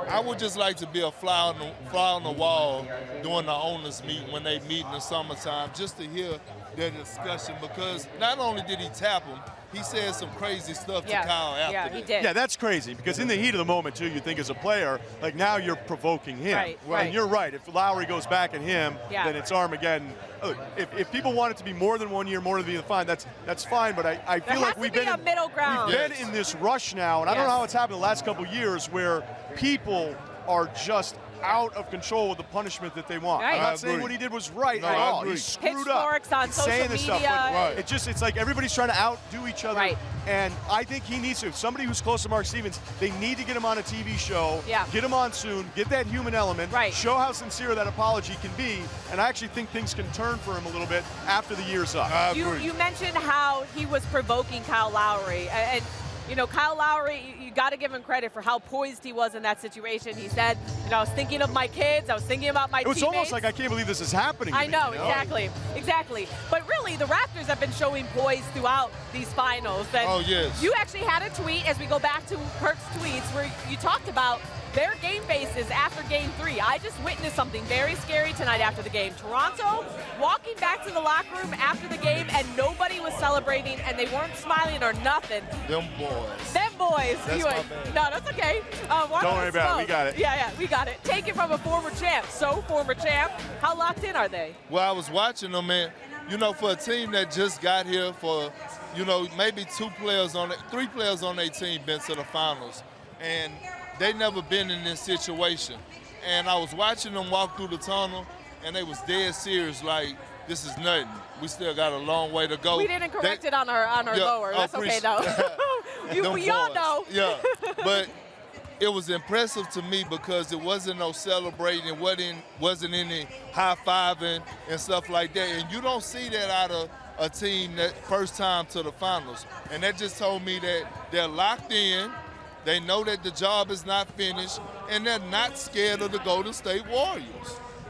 I would just like to be a fly on the wall during the owners' meeting when they meet in the summertime, just to hear their discussion, because not only did he tap him, he said some crazy stuff to Kyle after that. He did. Yeah, that's crazy, because in the heat of the moment, too, you think as a player, like, now you're provoking him. Right. And you're right. If Lowry goes back at him, then it's Armageddon. Look, if people want it to be more than 1 year, more than being fine, that's fine, but I feel like we've been a middle ground. We've been in this rush now, and I don't know how it's happened the last couple of years where people are just out of control with the punishment that they want. Right. I'm not saying what he did was right at all. He screwed Pitchforks up. on He's social saying this media. stuff, but it's like everybody's trying to outdo each other. Right. And I think he needs to. Somebody who's close to Mark Stevens, they need to get him on a TV show. Yeah. Get him on soon. Get that human element. Right. Show how sincere that apology can be. And I actually think things can turn for him a little bit after the year's up. You mentioned how he was provoking Kyle Lowry, and you know, Kyle Lowry, you got to give him credit for how poised he was in that situation. He said, you know, I was thinking of my kids, I was thinking about my teammates. It was almost like, I can't believe this is happening to I know, me, exactly. But really, the Raptors have been showing poise throughout these finals. And you actually had a tweet, as we go back to Perk's tweets, where you talked about their game faces after Game 3. I just witnessed something very scary tonight after the game. Toronto walking back to the locker room after the game, and nobody was celebrating, and they weren't smiling or nothing. Them boys. That's my bad. No, that's okay. Don't worry about it. We got it. Yeah, we got it. Take it from a former champ. So, former champ, how locked in are they? Well, I was watching them, and, you know, for a team that just got here, for, you know, maybe 3 players on their team been to the finals. And they never been in this situation. And I was watching them walk through the tunnel, and they was dead serious, like, this is nothing. We still got a long way to go. We didn't correct it on our lower. That's okay, though. We all know. Yeah, but it was impressive to me because it wasn't no celebrating. It wasn't any high-fiving and stuff like that. And you don't see that out of a team that first time to the finals. And that just told me that they're locked in. They know that the job is not finished, and they're not scared of the Golden State Warriors.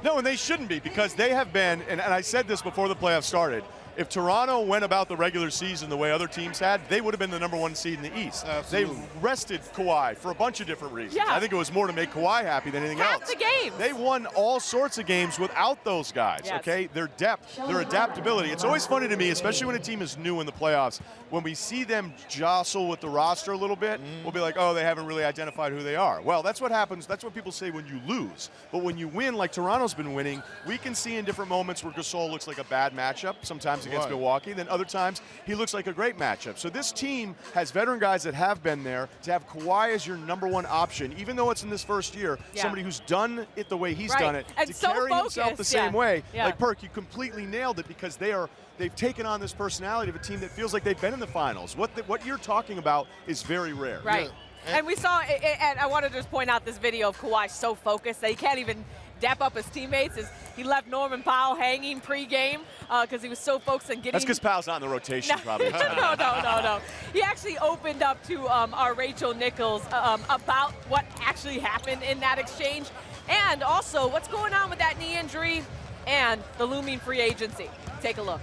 No, and they shouldn't be, because they have been, and I said this before the playoffs started, if Toronto went about the regular season the way other teams had, they would have been the #1 seed in the East. Absolutely. They rested Kawhi for a bunch of different reasons. Yeah. I think it was more to make Kawhi happy than anything else. Half the games. They won all sorts of games without those guys, okay? Their depth, their adaptability. It's always funny to me, especially when a team is new in the playoffs, when we see them jostle with the roster a little bit, we'll be like, oh, they haven't really identified who they are. Well, that's what happens. That's what people say when you lose. But when you win, like Toronto's been winning, we can see in different moments where Gasol looks like a bad matchup, sometimes against Milwaukee. Then other times he looks like a great matchup. So this team has veteran guys that have been there. To have Kawhi as your #1 option, even though it's in this first year, somebody who's done it the way he's done it, and to so carry himself the same way. Yeah. Like Perk, you completely nailed it, because they've taken on this personality of a team that feels like they've been in the finals. What you're talking about is very rare. Right. Yeah. And we saw, and I want to just point out this video of Kawhi so focused that he can't even dap up his teammates. As he left Norman Powell hanging pre-game because he was so focused on getting. That's because Powell's not in the rotation, probably. No. He actually opened up to our Rachel Nichols about what actually happened in that exchange, and also what's going on with that knee injury and the looming free agency. Take a look.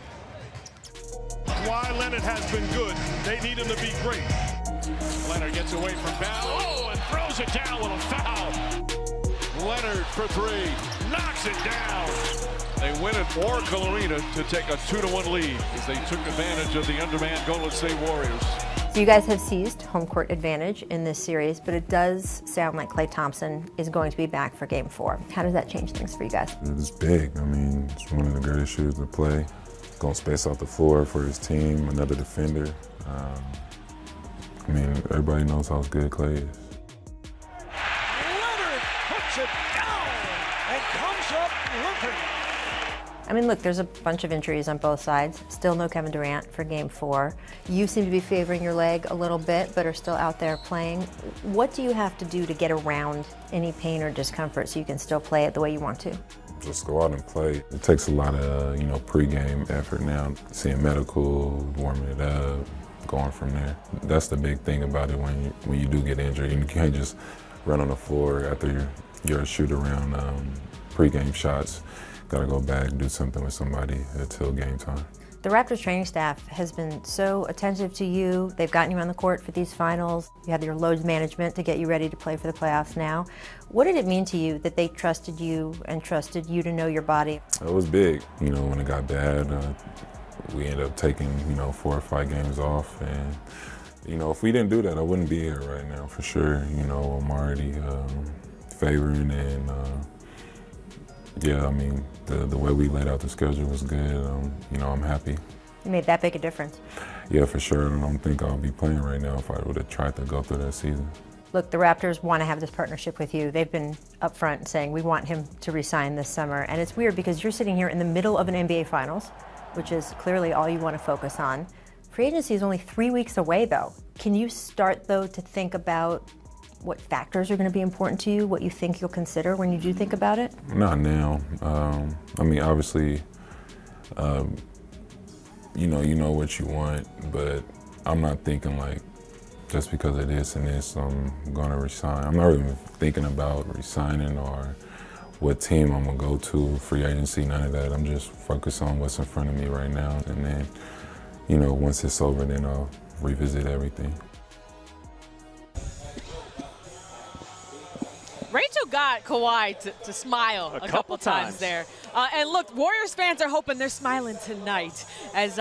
Kawhi Leonard has been good. They need him to be great. Leonard gets away from Bell, and throws it down with a foul. Leonard for 3, knocks it down. They win at Oracle Arena to take a 2-1 lead as they took advantage of the undermanned Golden State Warriors. So you guys have seized home court advantage in this series, but it does sound like Klay Thompson is going to be back for Game 4. How does that change things for you guys? It's big. I mean, it's one of the greatest shooters to play. Going to space out the floor for his team, another defender. I mean, everybody knows how good Klay is. Leonard puts it down and comes up limping. I mean, look, there's a bunch of injuries on both sides. Still no Kevin Durant for Game 4. You seem to be favoring your leg a little bit, but are still out there playing. What do you have to do to get around any pain or discomfort so you can still play it the way you want to? Just go out and play. It takes a lot of, pre-game effort now, seeing medical, warming it up, going from there. That's the big thing about it when you do get injured. You can't just run on the floor after your shoot-around pre-game shots. Got to go back, do something with somebody until game time. The Raptors training staff has been so attentive to you. They've gotten you on the court for these finals. You have your load management to get you ready to play for the playoffs now. What did it mean to you that they trusted you and trusted you to know your body? It was big. When it got bad, we ended up taking, 4 or 5 games off. And, if we didn't do that, I wouldn't be here right now for sure. I'm already favoring and, the way we laid out the schedule was good. I'm happy. You made that big a difference. Yeah, for sure. I don't think I'll be playing right now if I would have tried to go through that season. Look, the Raptors want to have this partnership with you. They've been upfront saying we want him to resign this summer. And it's weird because you're sitting here in the middle of an NBA Finals, which is clearly all you want to focus on. Free agency is only 3 weeks away, though. Can you start, though, to think about what factors are going to be important to you, what you think you'll consider when you do think about it? Not now. Obviously, you know what you want, but I'm not thinking like just because of this and this, I'm going to resign. I'm not even thinking about resigning or what team I'm going to go to, free agency, none of that. I'm just focused on what's in front of me right now. And then, once it's over, then I'll revisit everything. Rachel got Kawhi to smile a couple times there. And look, Warriors fans are hoping they're smiling tonight as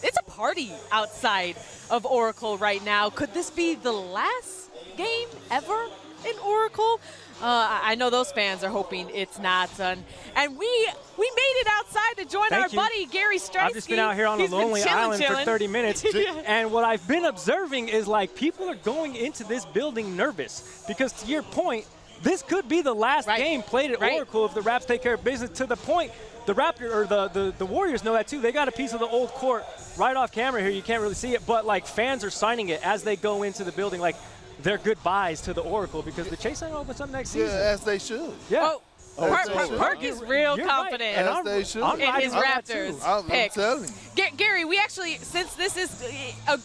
it's a party outside of Oracle right now. Could this be the last game ever in Oracle? I know those fans are hoping it's not. And we made it outside to join our buddy, Gary Striewski. I've just been out here on a lonely island for 30 minutes. And what I've been observing is like people are going into this building nervous because to your point, this could be the last game played at Oracle if the Raps take care of business. To the point, the Raptors or the Warriors know that too. They got a piece of the old court right off camera here. You can't really see it, but like fans are signing it as they go into the building, like their goodbyes to the Oracle because the Chase Center opens up next season. Yeah, as they should. Yeah. Perk is real confident As they should. in his Raptors pick. I'm telling you. Gary, we actually, since this is a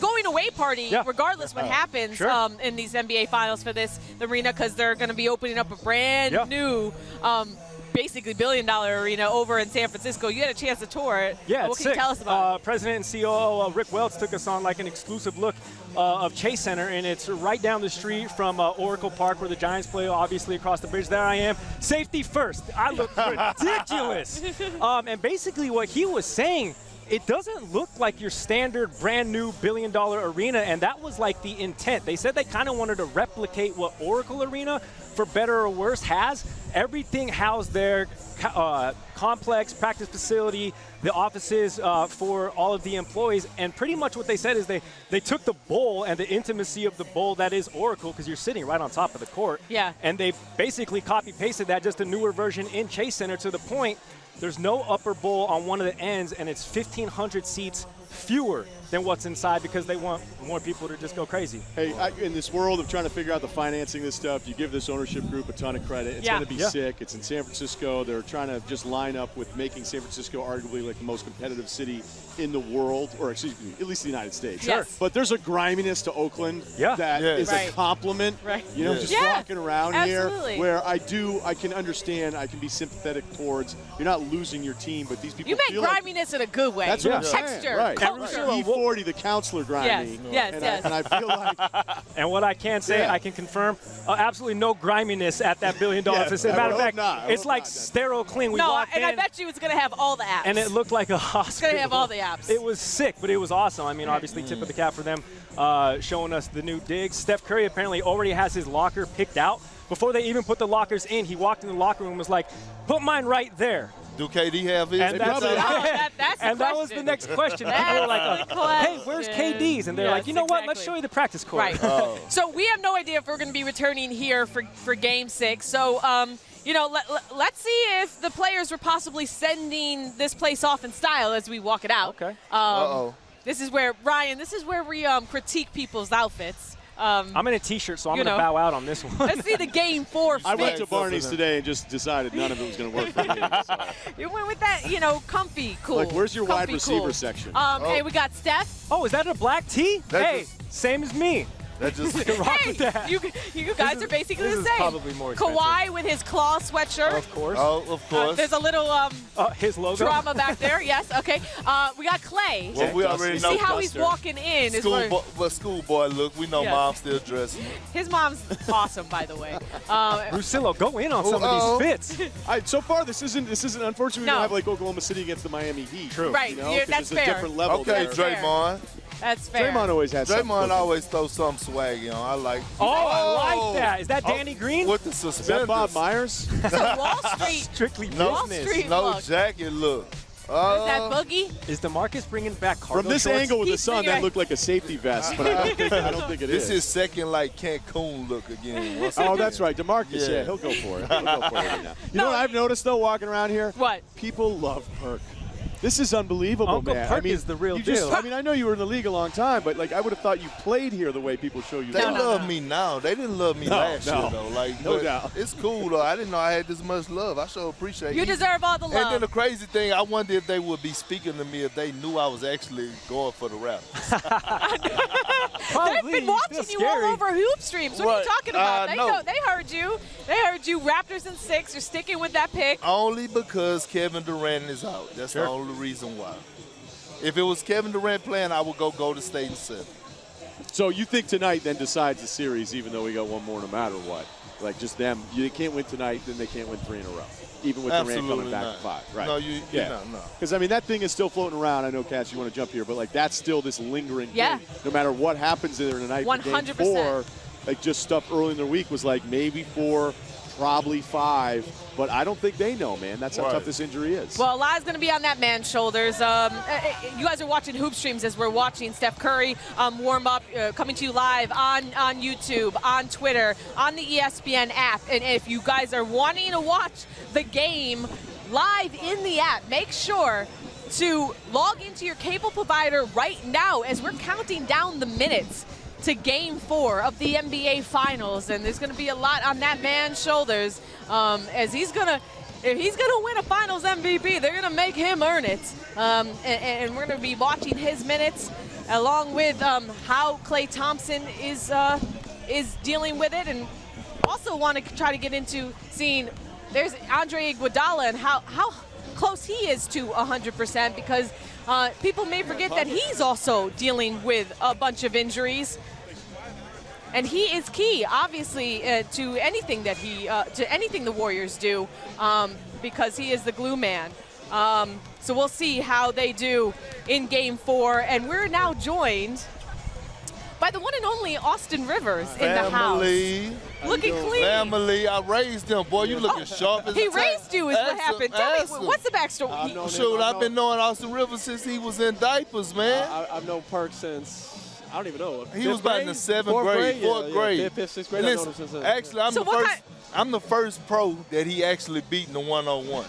going away party, regardless what happens in these NBA Finals for this arena, because they're going to be opening up a brand new basically billion-dollar arena over in San Francisco. You had a chance to tour it. Yeah, what can you tell us about it? President and COO Rick Welch took us on like an exclusive look of Chase Center, and it's right down the street from Oracle Park where the Giants play, obviously across the bridge. There I am. Safety first. I look ridiculous. And basically what he was saying, it doesn't look like your standard brand new billion-dollar arena, and that was like the intent. They said they kind of wanted to replicate what Oracle Arena, for better or worse, has. Everything housed there, complex, practice facility, the offices for all of the employees, and pretty much what they said is they took the bowl and the intimacy of the bowl that is Oracle, because you're sitting right on top of the court, and they basically copy-pasted that, just a newer version in Chase Center, to the point there's no upper bowl on one of the ends, and it's 1,500 seats fewer than what's inside because they want more people to just go crazy. Hey, in this world of trying to figure out the financing of this stuff, you give this ownership group a ton of credit. It's going to be sick. It's in San Francisco. They're trying to just line up with making San Francisco arguably like the most competitive city in the world, or excuse me, at least the United States. Sure. But there's a griminess to Oakland that is a compliment. You know, just walking around here, where I can understand, I can be sympathetic towards. You're not losing your team, but these people. You meant griminess in a good way. That's what I'm saying. Texture, right. culture. E40, the counselor grimy. Yes. And I feel like. And what I can say, I can confirm, absolutely no griminess at that billion-dollar facility. Matter of fact, it's like sterile clean. We walked in, I bet you it's going to have all the apps. And it looked like a hospital. It's going to have all the apps. It was sick, but it was awesome. I mean, obviously, tip of the cap for them showing us the new digs. Steph Curry apparently already has his locker picked out. Before they even put the lockers in, he walked in the locker room and was like, put mine right there. Do KD have his? And that's that was the next question. People were like, hey, where's KD's? And they're like, you know what? Let's show you the practice court. Right. Oh. So we have no idea if we're going to be returning here for Game 6. So, let's see if the players were possibly sending this place off in style as we walk it out. Okay. This is where, Ryan, we critique people's outfits. I'm in a T-shirt, so I'm going to bow out on this one. Let's see the Game 4 fit. I went to Barney's today and just decided none of it was going to work for me. So. You went with that, comfy, cool. Like, where's your wide receiver cool. section? Hey, we got Steph. Oh, is that a black tee? Hey, same as me. That just hey, you guys are basically the same. Probably more expensive. Kawhi with his claw sweatshirt. Of course. Oh, of course. There's a little his logo drama back there. Yes. Okay. We got Klay. Well, we already know. See how he's walking in. Schoolboy look. We know Mom's still dressing. His mom's awesome, by the way. Russillo, go in on some of these fits. So far, this isn't unfortunate. We don't have like Oklahoma City against the Miami Heat. True. Right. It's That's a fair. different level. Okay, there. Draymond. That's fair. Draymond always has something. Draymond always throws some swaggy on. I like. I like that. Is that Danny Green? With the suspenders. Is that Bob Myers? That's a Wall Street. Strictly Wall business. Street No look. jacket look. Is that Boogie? Is DeMarcus bringing back cargo From this shorts? angle with the sun, that looked like a safety vest, but I don't think it is. This is second like Cancun look again. That's right. DeMarcus, yeah, he'll go for it. He'll go for it right now. You know what I've noticed, though, walking around here? What? People love Perk. This is unbelievable, Uncle man. Perk is the real deal. I know you were in the league a long time, but like I would have thought you played here the way people show you. They love me now. They didn't love me last year, though. Like, no doubt. It's cool, though. I didn't know I had this much love. I sure appreciate it. You deserve all the love. And then the crazy thing, I wonder if they would be speaking to me if they knew I was actually going for the Raptors. They've been watching you all over hoop streams. What are you talking about? They heard you. They heard you. Raptors in 6. You're sticking with that pick. Only because Kevin Durant is out. That's the only reason why. If it was Kevin Durant playing, I would go to State and 7. So you think tonight then decides the series, even though we got one more no matter what? Like just them, they can't win tonight, then they can't win 3 in a row, even with Durant coming back to 5, right? No, no. Because I mean that thing is still floating around. I know, Cass, you want to jump here, but like that's still this lingering thing. No matter what happens there tonight, 100%. Game 4, like just stuff early in the week was like maybe 4, probably 5. But I don't think they know, man. That's how tough this injury is. Well, a lot is going to be on that man's shoulders. You guys are watching hoop streams as we're watching Steph Curry warm up, coming to you live on YouTube, on Twitter, on the ESPN app. And if you guys are wanting to watch the game live in the app, make sure to log into your cable provider right now as we're counting down the minutes to Game 4 of the NBA Finals, and there's going to be a lot on that man's shoulders as if he's going to win a Finals MVP, they're going to make him earn it, and we're going to be watching his minutes along with how Klay Thompson is dealing with it, and also want to try to get into seeing there's Andre Iguodala and how close he is to 100%, because people may forget that he's also dealing with a bunch of injuries. And he is key, obviously, to anything that to anything the Warriors do, because he is the glue man. So we'll see how they do in Game 4, and we're now joined by the one and only Austin Rivers in the house. Looking clean. Family, I raised him. Boy, you looking sharp as He raised you is what happened. Tell me, what's the backstory? Shoot, I've been knowing Austin Rivers since he was in diapers, man. I've known Perk since, I don't even know. He was back in the 7th grade, 4th grade. Fifth, 6th grade. Listen, actually, I'm the first pro that he actually beat in the one-on-one.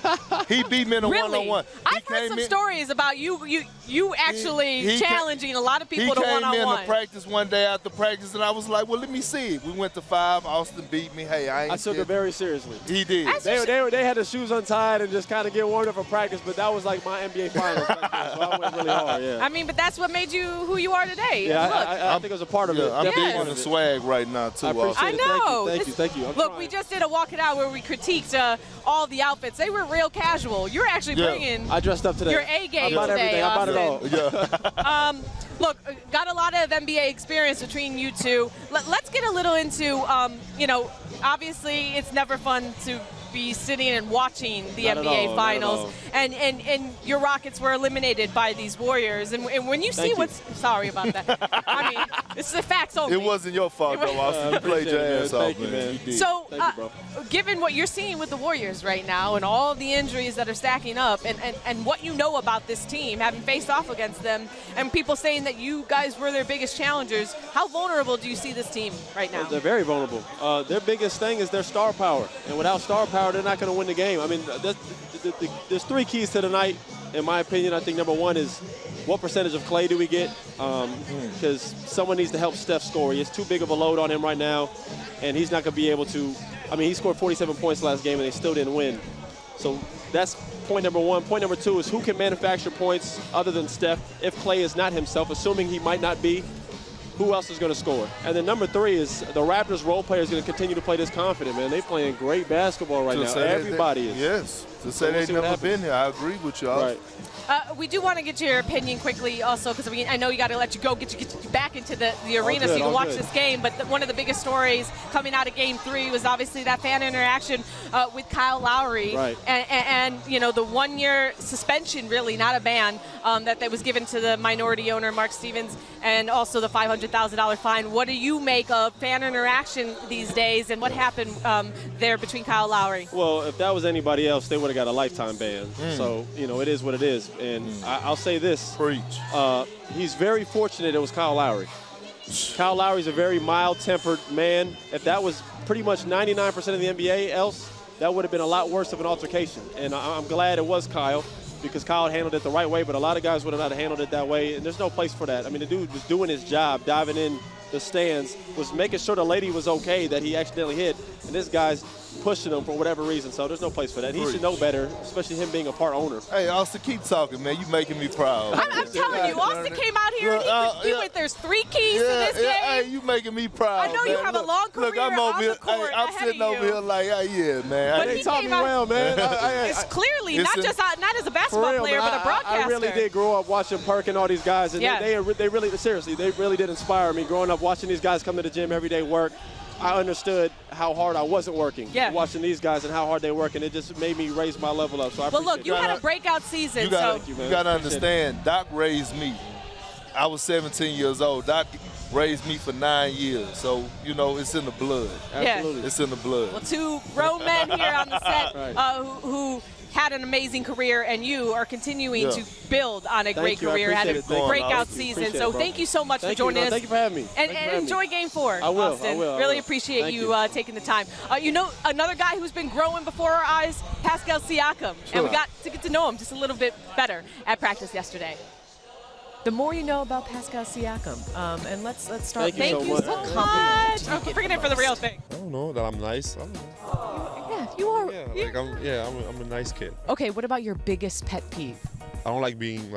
He beat me in the one-on-one. I've heard some stories about you actually challenging a lot of people to one-on-one. He came in to practice one day after practice, and I was like, well, let me see. We went to 5. Austin beat me. Hey, I took it very seriously. He did. They had the shoes untied and just kind of get warmed up for practice, but that was like my NBA Finals. So I went really hard, I mean, but that's what made you who you are today. Yeah, I think it was a part of it. I'm big on the swag right now, too. I know. Thank you. Look, we just did a Walk It Out where we critiqued all the outfits. They were real casual. You're actually bringing I dressed up today. Your A game I bought today, everything. I bought it all. Look, got a lot of NBA experience between you two. Let's get a little into, obviously it's never fun to be sitting and watching the Not at NBA all, Finals, and your Rockets were eliminated by these Warriors. And when you see sorry about that. I mean, this is the facts only. It wasn't your fault, though, Austin. You played your ass off, man. So, given what you're seeing with the Warriors right now and all the injuries that are stacking up and what you know about this team, having faced off against them, and people saying that you guys were their biggest challengers, how vulnerable do you see this team right now? They're very vulnerable. Their biggest thing is their star power. And without star power, they're not going to win the game. I mean, there's 3 keys to the night, in my opinion. I think number 1 is what percentage of Klay do we get? Because someone needs to help Steph score. He has too big of a load on him right now, and he's not going to be able to. I mean, he scored 47 points last game, and they still didn't win. So that's point number 1. Point number 2 is who can manufacture points other than Steph if Klay is not himself, assuming he might not be. Who else is going to score? And then number 3 is the Raptors role players going to continue to play this confident, man. They're playing great basketball right now. Everybody is. Yes. To say they've never been here, I agree with you. Right. We do want to get your opinion quickly also, because I know you got to let you go, get you back into the arena so you can watch this game. But one of the biggest stories coming out of Game 3 was obviously that fan interaction with Kyle Lowry. Right. And you know, the 1-year suspension, really, not a ban, that was given to the minority owner, Mark Stevens, and also the $500,000 fine. What do you make of fan interaction these days, and what happened there between Kyle Lowry? Well, if that was anybody else, they would have got a lifetime ban. So, you know, it is what it is. And I'll say this. Preach. He's very fortunate it was Kyle Lowry. Kyle Lowry's a very mild-tempered man. If that was pretty much 99% of the NBA else, that would have been a lot worse of an altercation. And I'm glad it was Kyle, because Kyle handled it the right way, but a lot of guys would have not handled it that way, and there's no place for that. I mean, the dude was doing his job, diving in the stands, was making sure the lady was okay that he accidentally hit, and this guy's pushing him for whatever reason, so there's no place for that. He should know better, especially him being a part owner. Hey, Austin, keep talking, man. You making me proud. I'm telling you, Austin came out here and he went, there's 3 keys to this game. Hey, you making me proud. I know you have a long career I'm over on here, the court I'm ahead sitting of over you. here like, yeah, man. But They taught me well, man. It's clearly not as a For basketball real, player, man, but a broadcaster. I really did grow up watching Perk and all these guys, and they really, seriously, they really did inspire me. Growing up watching these guys come to the gym every day, work, I understood how hard I wasn't working. Watching these guys and how hard they work, and it just made me raise my level up. So I appreciate look, you had a breakout season. You got to understand, Doc raised me. I was 17 years old. Doc raised me for 9 years. So, you know, it's in the blood. Absolutely. It's in the blood. Well, 2 grown men here on the set who had an amazing career, and you are continuing to build on a great career, had a breakout season. So thank you so much for joining us. Thank you for having me. And enjoy Game 4, I will, Austin. I will. Really appreciate you taking the time. You know, another guy who's been growing before our eyes, Pascal Siakam. And we got to get to know him just a little bit better at practice yesterday. The more you know about Pascal Siakam. And let's start. Thank you so much. Oh, bring it in for the real thing. I don't know, that I'm nice. I don't know. Yeah, you are. Yeah, I'm a nice kid. Okay, what about your biggest pet peeve? I don't like being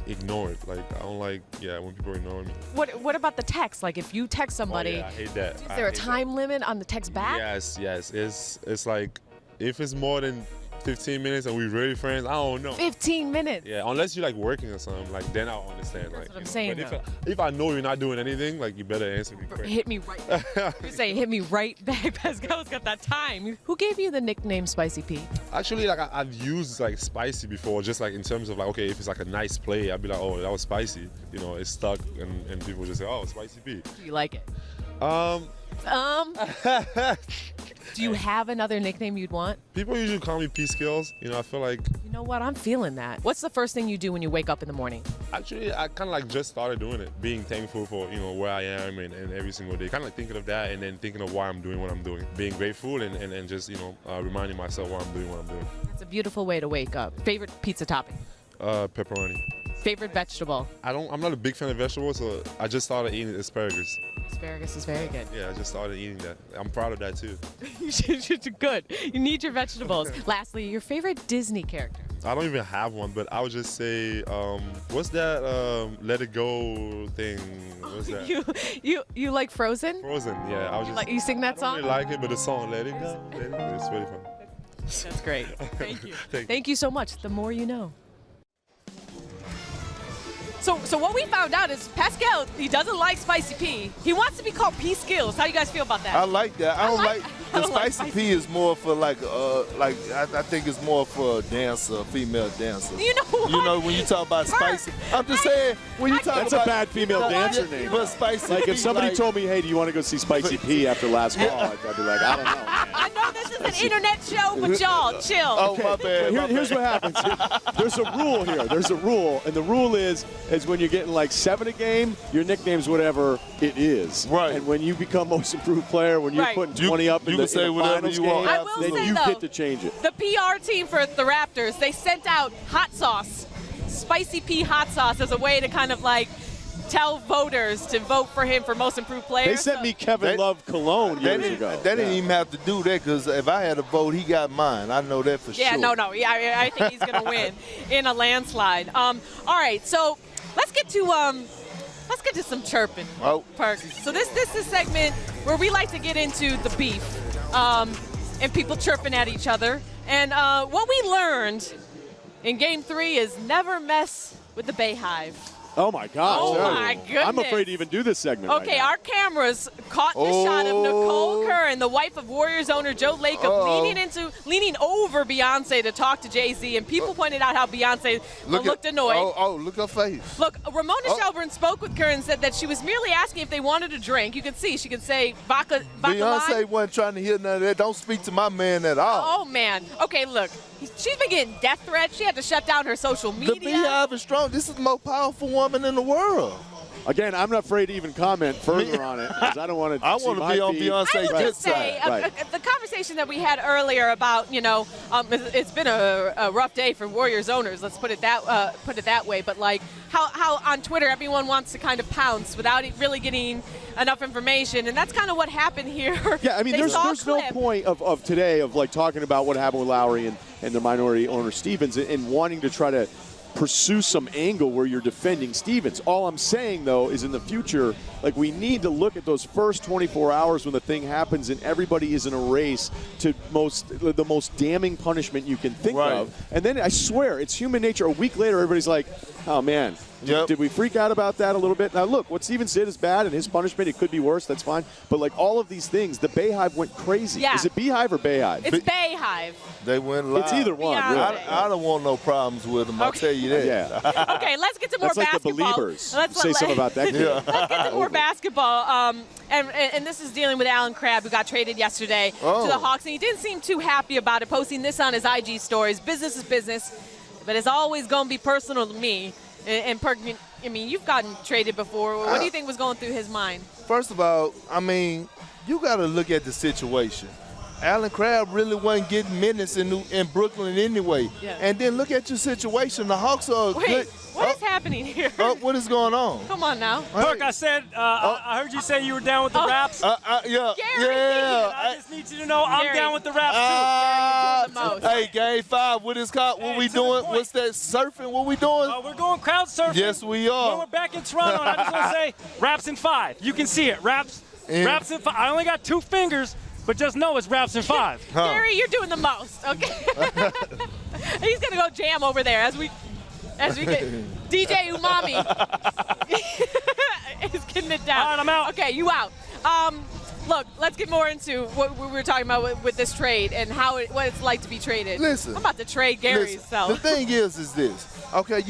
ignored. I don't like when people ignore me. What about the text? Like if you text somebody, I hate that. Is there a time limit on the text back? Yes. It's like if it's more than 15 minutes and we're really friends, I don't know. 15 minutes? Yeah, unless you're working or something, then I'll understand. That's what I'm saying, but if I know you're not doing anything, you better answer me quick. Hit me right back. You're saying hit me right back. Pascal's got that time. Who gave you the nickname Spicy P? Actually, I've used spicy before, just in terms of okay, if it's a nice play, I'd be like, oh, that was spicy. You know, it's stuck, and people just say, oh, Spicy P. Do you like it? Do you have another nickname you'd want? People usually call me P Skills. You know, I feel like... You know what? I'm feeling that. What's the first thing you do when you wake up in the morning? Actually, I kind of just started doing it, being thankful for, where I am and every single day. Kind of thinking of that and then thinking of why I'm doing what I'm doing. Being grateful and just, reminding myself why I'm doing what I'm doing. It's a beautiful way to wake up. Favorite pizza topping? Pepperoni. Favorite vegetable? I'm not a big fan of vegetables, so I just started eating asparagus. Asparagus is very good. Yeah, I just started eating that. I'm proud of that too. Good. You need your vegetables. Lastly, your favorite Disney character? I don't even have one, but I would just say, what's that Let It Go thing? What's that? You like Frozen? Frozen, yeah. I was just, you sing that song? I don't really like it, but the song Let It Go, it's really fun. That's great. Thank you. Thank you so much. The more you know. So what we found out is Pascal, he doesn't like Spicy P. He wants to be called P Skills. How do you guys feel about that? I like that. I don't The spicy P is more for I think it's more for a dancer, female dancer. You know what? You know when you talk about spicy. I'm just saying when you talk That's about a bad female dancer name. But spicy Like P, if somebody told me, hey, do you want to go see Spicy P after last fall? I'd be like, I don't know. I know this is an internet show, but y'all, chill. Oh, my bad. But here's what happens. There's a rule here. There's a rule, and the rule is when you're getting like 7 a game, your nickname's whatever it is. Right. And when you become most improved player, when you're Right. putting 20 up in the say whatever finals you want. game, I will then say, you though, get to change it. The PR team for the Raptors, they sent out hot sauce, Spicy P hot sauce, as a way to kind of like tell voters to vote for him for most improved player. They sent me Kevin Love cologne years ago. They didn't even have to do that because if I had a vote, he got mine. I know that for sure. Yeah, no. Yeah, I think he's going to win in a landslide. All right, so let's get to some chirping, Perks. So this is a segment where we like to get into the beef and people chirping at each other. And what we learned in Game 3 is never mess with the Bayhive. Oh, my gosh. Oh, my goodness. I'm afraid to even do this segment Okay, right now. our cameras caught this shot of Nicole Curran, the wife of Warriors owner Joe Lacob, leaning over Beyonce to talk to Jay-Z, and people pointed out how Beyonce looked annoyed. Look her face. Look, Ramona Shelburne spoke with Curran and said that she was merely asking if they wanted a drink. You could see, she could say vodka Beyonce lime. wasn't trying to hear none of that. Don't speak to my man at all. Oh, man. Okay, look, she's been getting death threats. She had to shut down her social media. The Beehive is strong. This is the most powerful woman in the world. Again, I'm not afraid to even comment further on it because I don't want to. I want to be on Beyonce's good side. The conversation that we had earlier about, it's been a rough day for Warriors owners. Let's put it that way. But like how on Twitter everyone wants to kind of pounce without really getting enough information, and that's kind of what happened here. Yeah, I mean, there's no point of today of like talking about what happened with Lowry and the minority owner Stevens and wanting to try to pursue some angle where you're defending Stevens. All I'm saying, though, is in the future, like, we need to look at those first 24 hours when the thing happens and everybody is in a race to the most damning punishment you can think of. And then I swear, it's human nature. A week later, everybody's like, oh, man, did we freak out about that a little bit? Now, look, what Stevens did is bad, and his punishment, it could be worse. That's fine. But, like, all of these things, the Bayhive went crazy. Yeah. Is it Beehive or Bayhive? It's Bayhive. They went live. It's either one, really. I don't want no problems with them. I'll tell you that. Yeah. Okay, let's get to more That's like basketball. the Beliebers. Say something about that game. Let's get to more basketball. And this is dealing with Alan Crabb, who got traded yesterday to the Hawks, and he didn't seem too happy about it, posting this on his IG stories. Business is business, but it's always going to be personal to me. And Perk, I mean, you've gotten traded before. What do you think was going through his mind? First of all, I mean, you got to look at the situation. Alan Crabb really wasn't getting minutes in Brooklyn anyway. Yeah. And then look at your situation. The Hawks are good. What is happening here? What is going on? Come on now. Perk, I said, I heard you say you were down with the Raps. Yeah. I just need you to know I'm down with the Raps, too. Hey, Game 5, what is called? What we doing? What's that, surfing? What we doing? We're going crowd surfing. Yes, we are. When we're back in Toronto, and I just want to say, Raps in 5. You can see it. Raps in 5. I only got 2 fingers. But just know it's Raps in 5. Gary, you're doing the most, okay? He's going to go jam over there as we get DJ Umami is getting it down. All right, I'm out. Okay, you out. Look, let's get more into what we were talking about with this trade and what it's like to be traded. Listen. I'm about to trade Gary's self. The thing is this. Okay,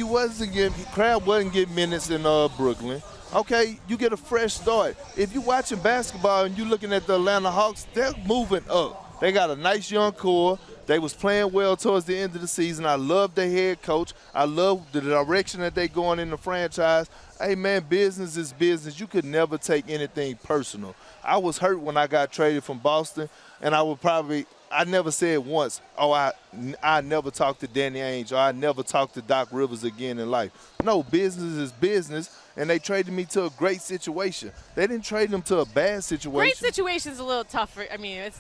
Crabb wasn't getting minutes in Brooklyn. Okay, you get a fresh start. If you're watching basketball and you're looking at the Atlanta Hawks, they're moving up. They got a nice young core. They was playing well towards the end of the season. I love their head coach. I love the direction that they going in the franchise. Hey, man, business is business. You could never take anything personal. I was hurt when I got traded from Boston, and I never said once, I never talked to Danny Ainge or I never talked to Doc Rivers again in life. No, business is business, and they traded me to a great situation. They didn't trade them to a bad situation. Great situation's a little tougher. I mean,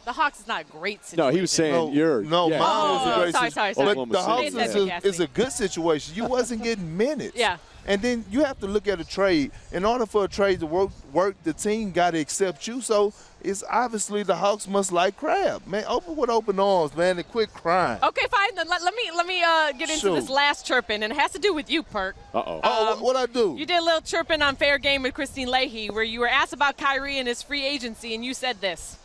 the Hawks is not a great situation. No, he was saying mine was a great situation. Sorry. But the Hawks is a good situation. You wasn't getting minutes. Yeah. And then you have to look at a trade. In order for a trade to work, the team got to accept you. So it's obviously the Hawks must like Crabb. Man, open with open arms, man, and quit crying. Okay, fine. Then let me get into this last chirping, and it has to do with you, Perk. What'd I do? You did a little chirping on Fair Game with Christine Leahy, where you were asked about Kyrie and his free agency, and you said this.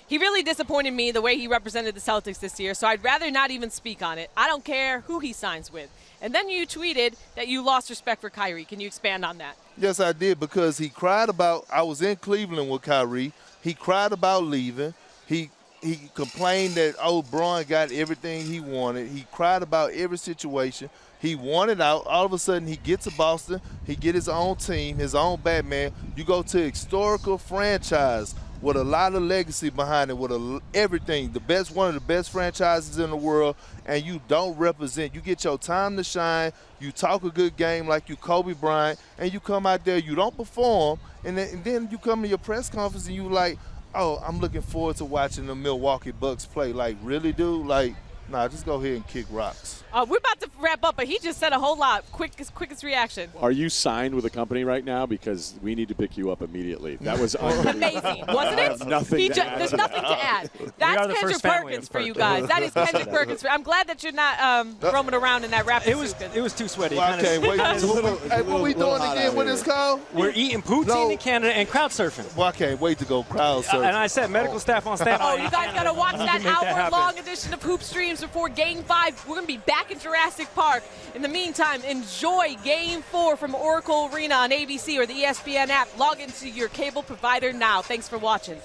He really disappointed me the way he represented the Celtics this year, so I'd rather not even speak on it. I don't care who he signs with. And then you tweeted that you lost respect for Kyrie. Can you expand on that? Yes, I did, because he cried about – I was in Cleveland with Kyrie. He cried about leaving. He complained that, Braun got everything he wanted. He cried about every situation. He wanted out. All of a sudden, he gets to Boston. He get his own team, his own Batman. You go to a historical franchise with a lot of legacy behind it, with everything, one of the best franchises in the world, and you don't represent. You get your time to shine. You talk a good game like you Kobe Bryant, and you come out there, you don't perform, and then you come to your press conference and you like, oh, I'm looking forward to watching the Milwaukee Bucks play. Like, really, dude? Like, nah, just go ahead and kick rocks. We're about to wrap up, but he just said a whole lot. Quickest reaction. Are you signed with a company right now? Because we need to pick you up immediately. That was amazing, wasn't it? There's nothing to add. That's Kendrick Perkins for you guys. That is Kendrick Perkins. I'm glad that you're not roaming around in that Raptors suit. It was too sweaty. Well, okay, wait. Hey, what we doing again? What is called? We're eating poutine in Canada and crowd surfing. Well, I can't wait to go crowd surfing. And I said medical staff on standby. Oh, you guys got to watch that hour-long edition of Hoop Streams before Game 5. We're going to be back in Jurassic Park. In the meantime, enjoy Game 4 from Oracle Arena on ABC or the ESPN app. Log into your cable provider now. Thanks for watching.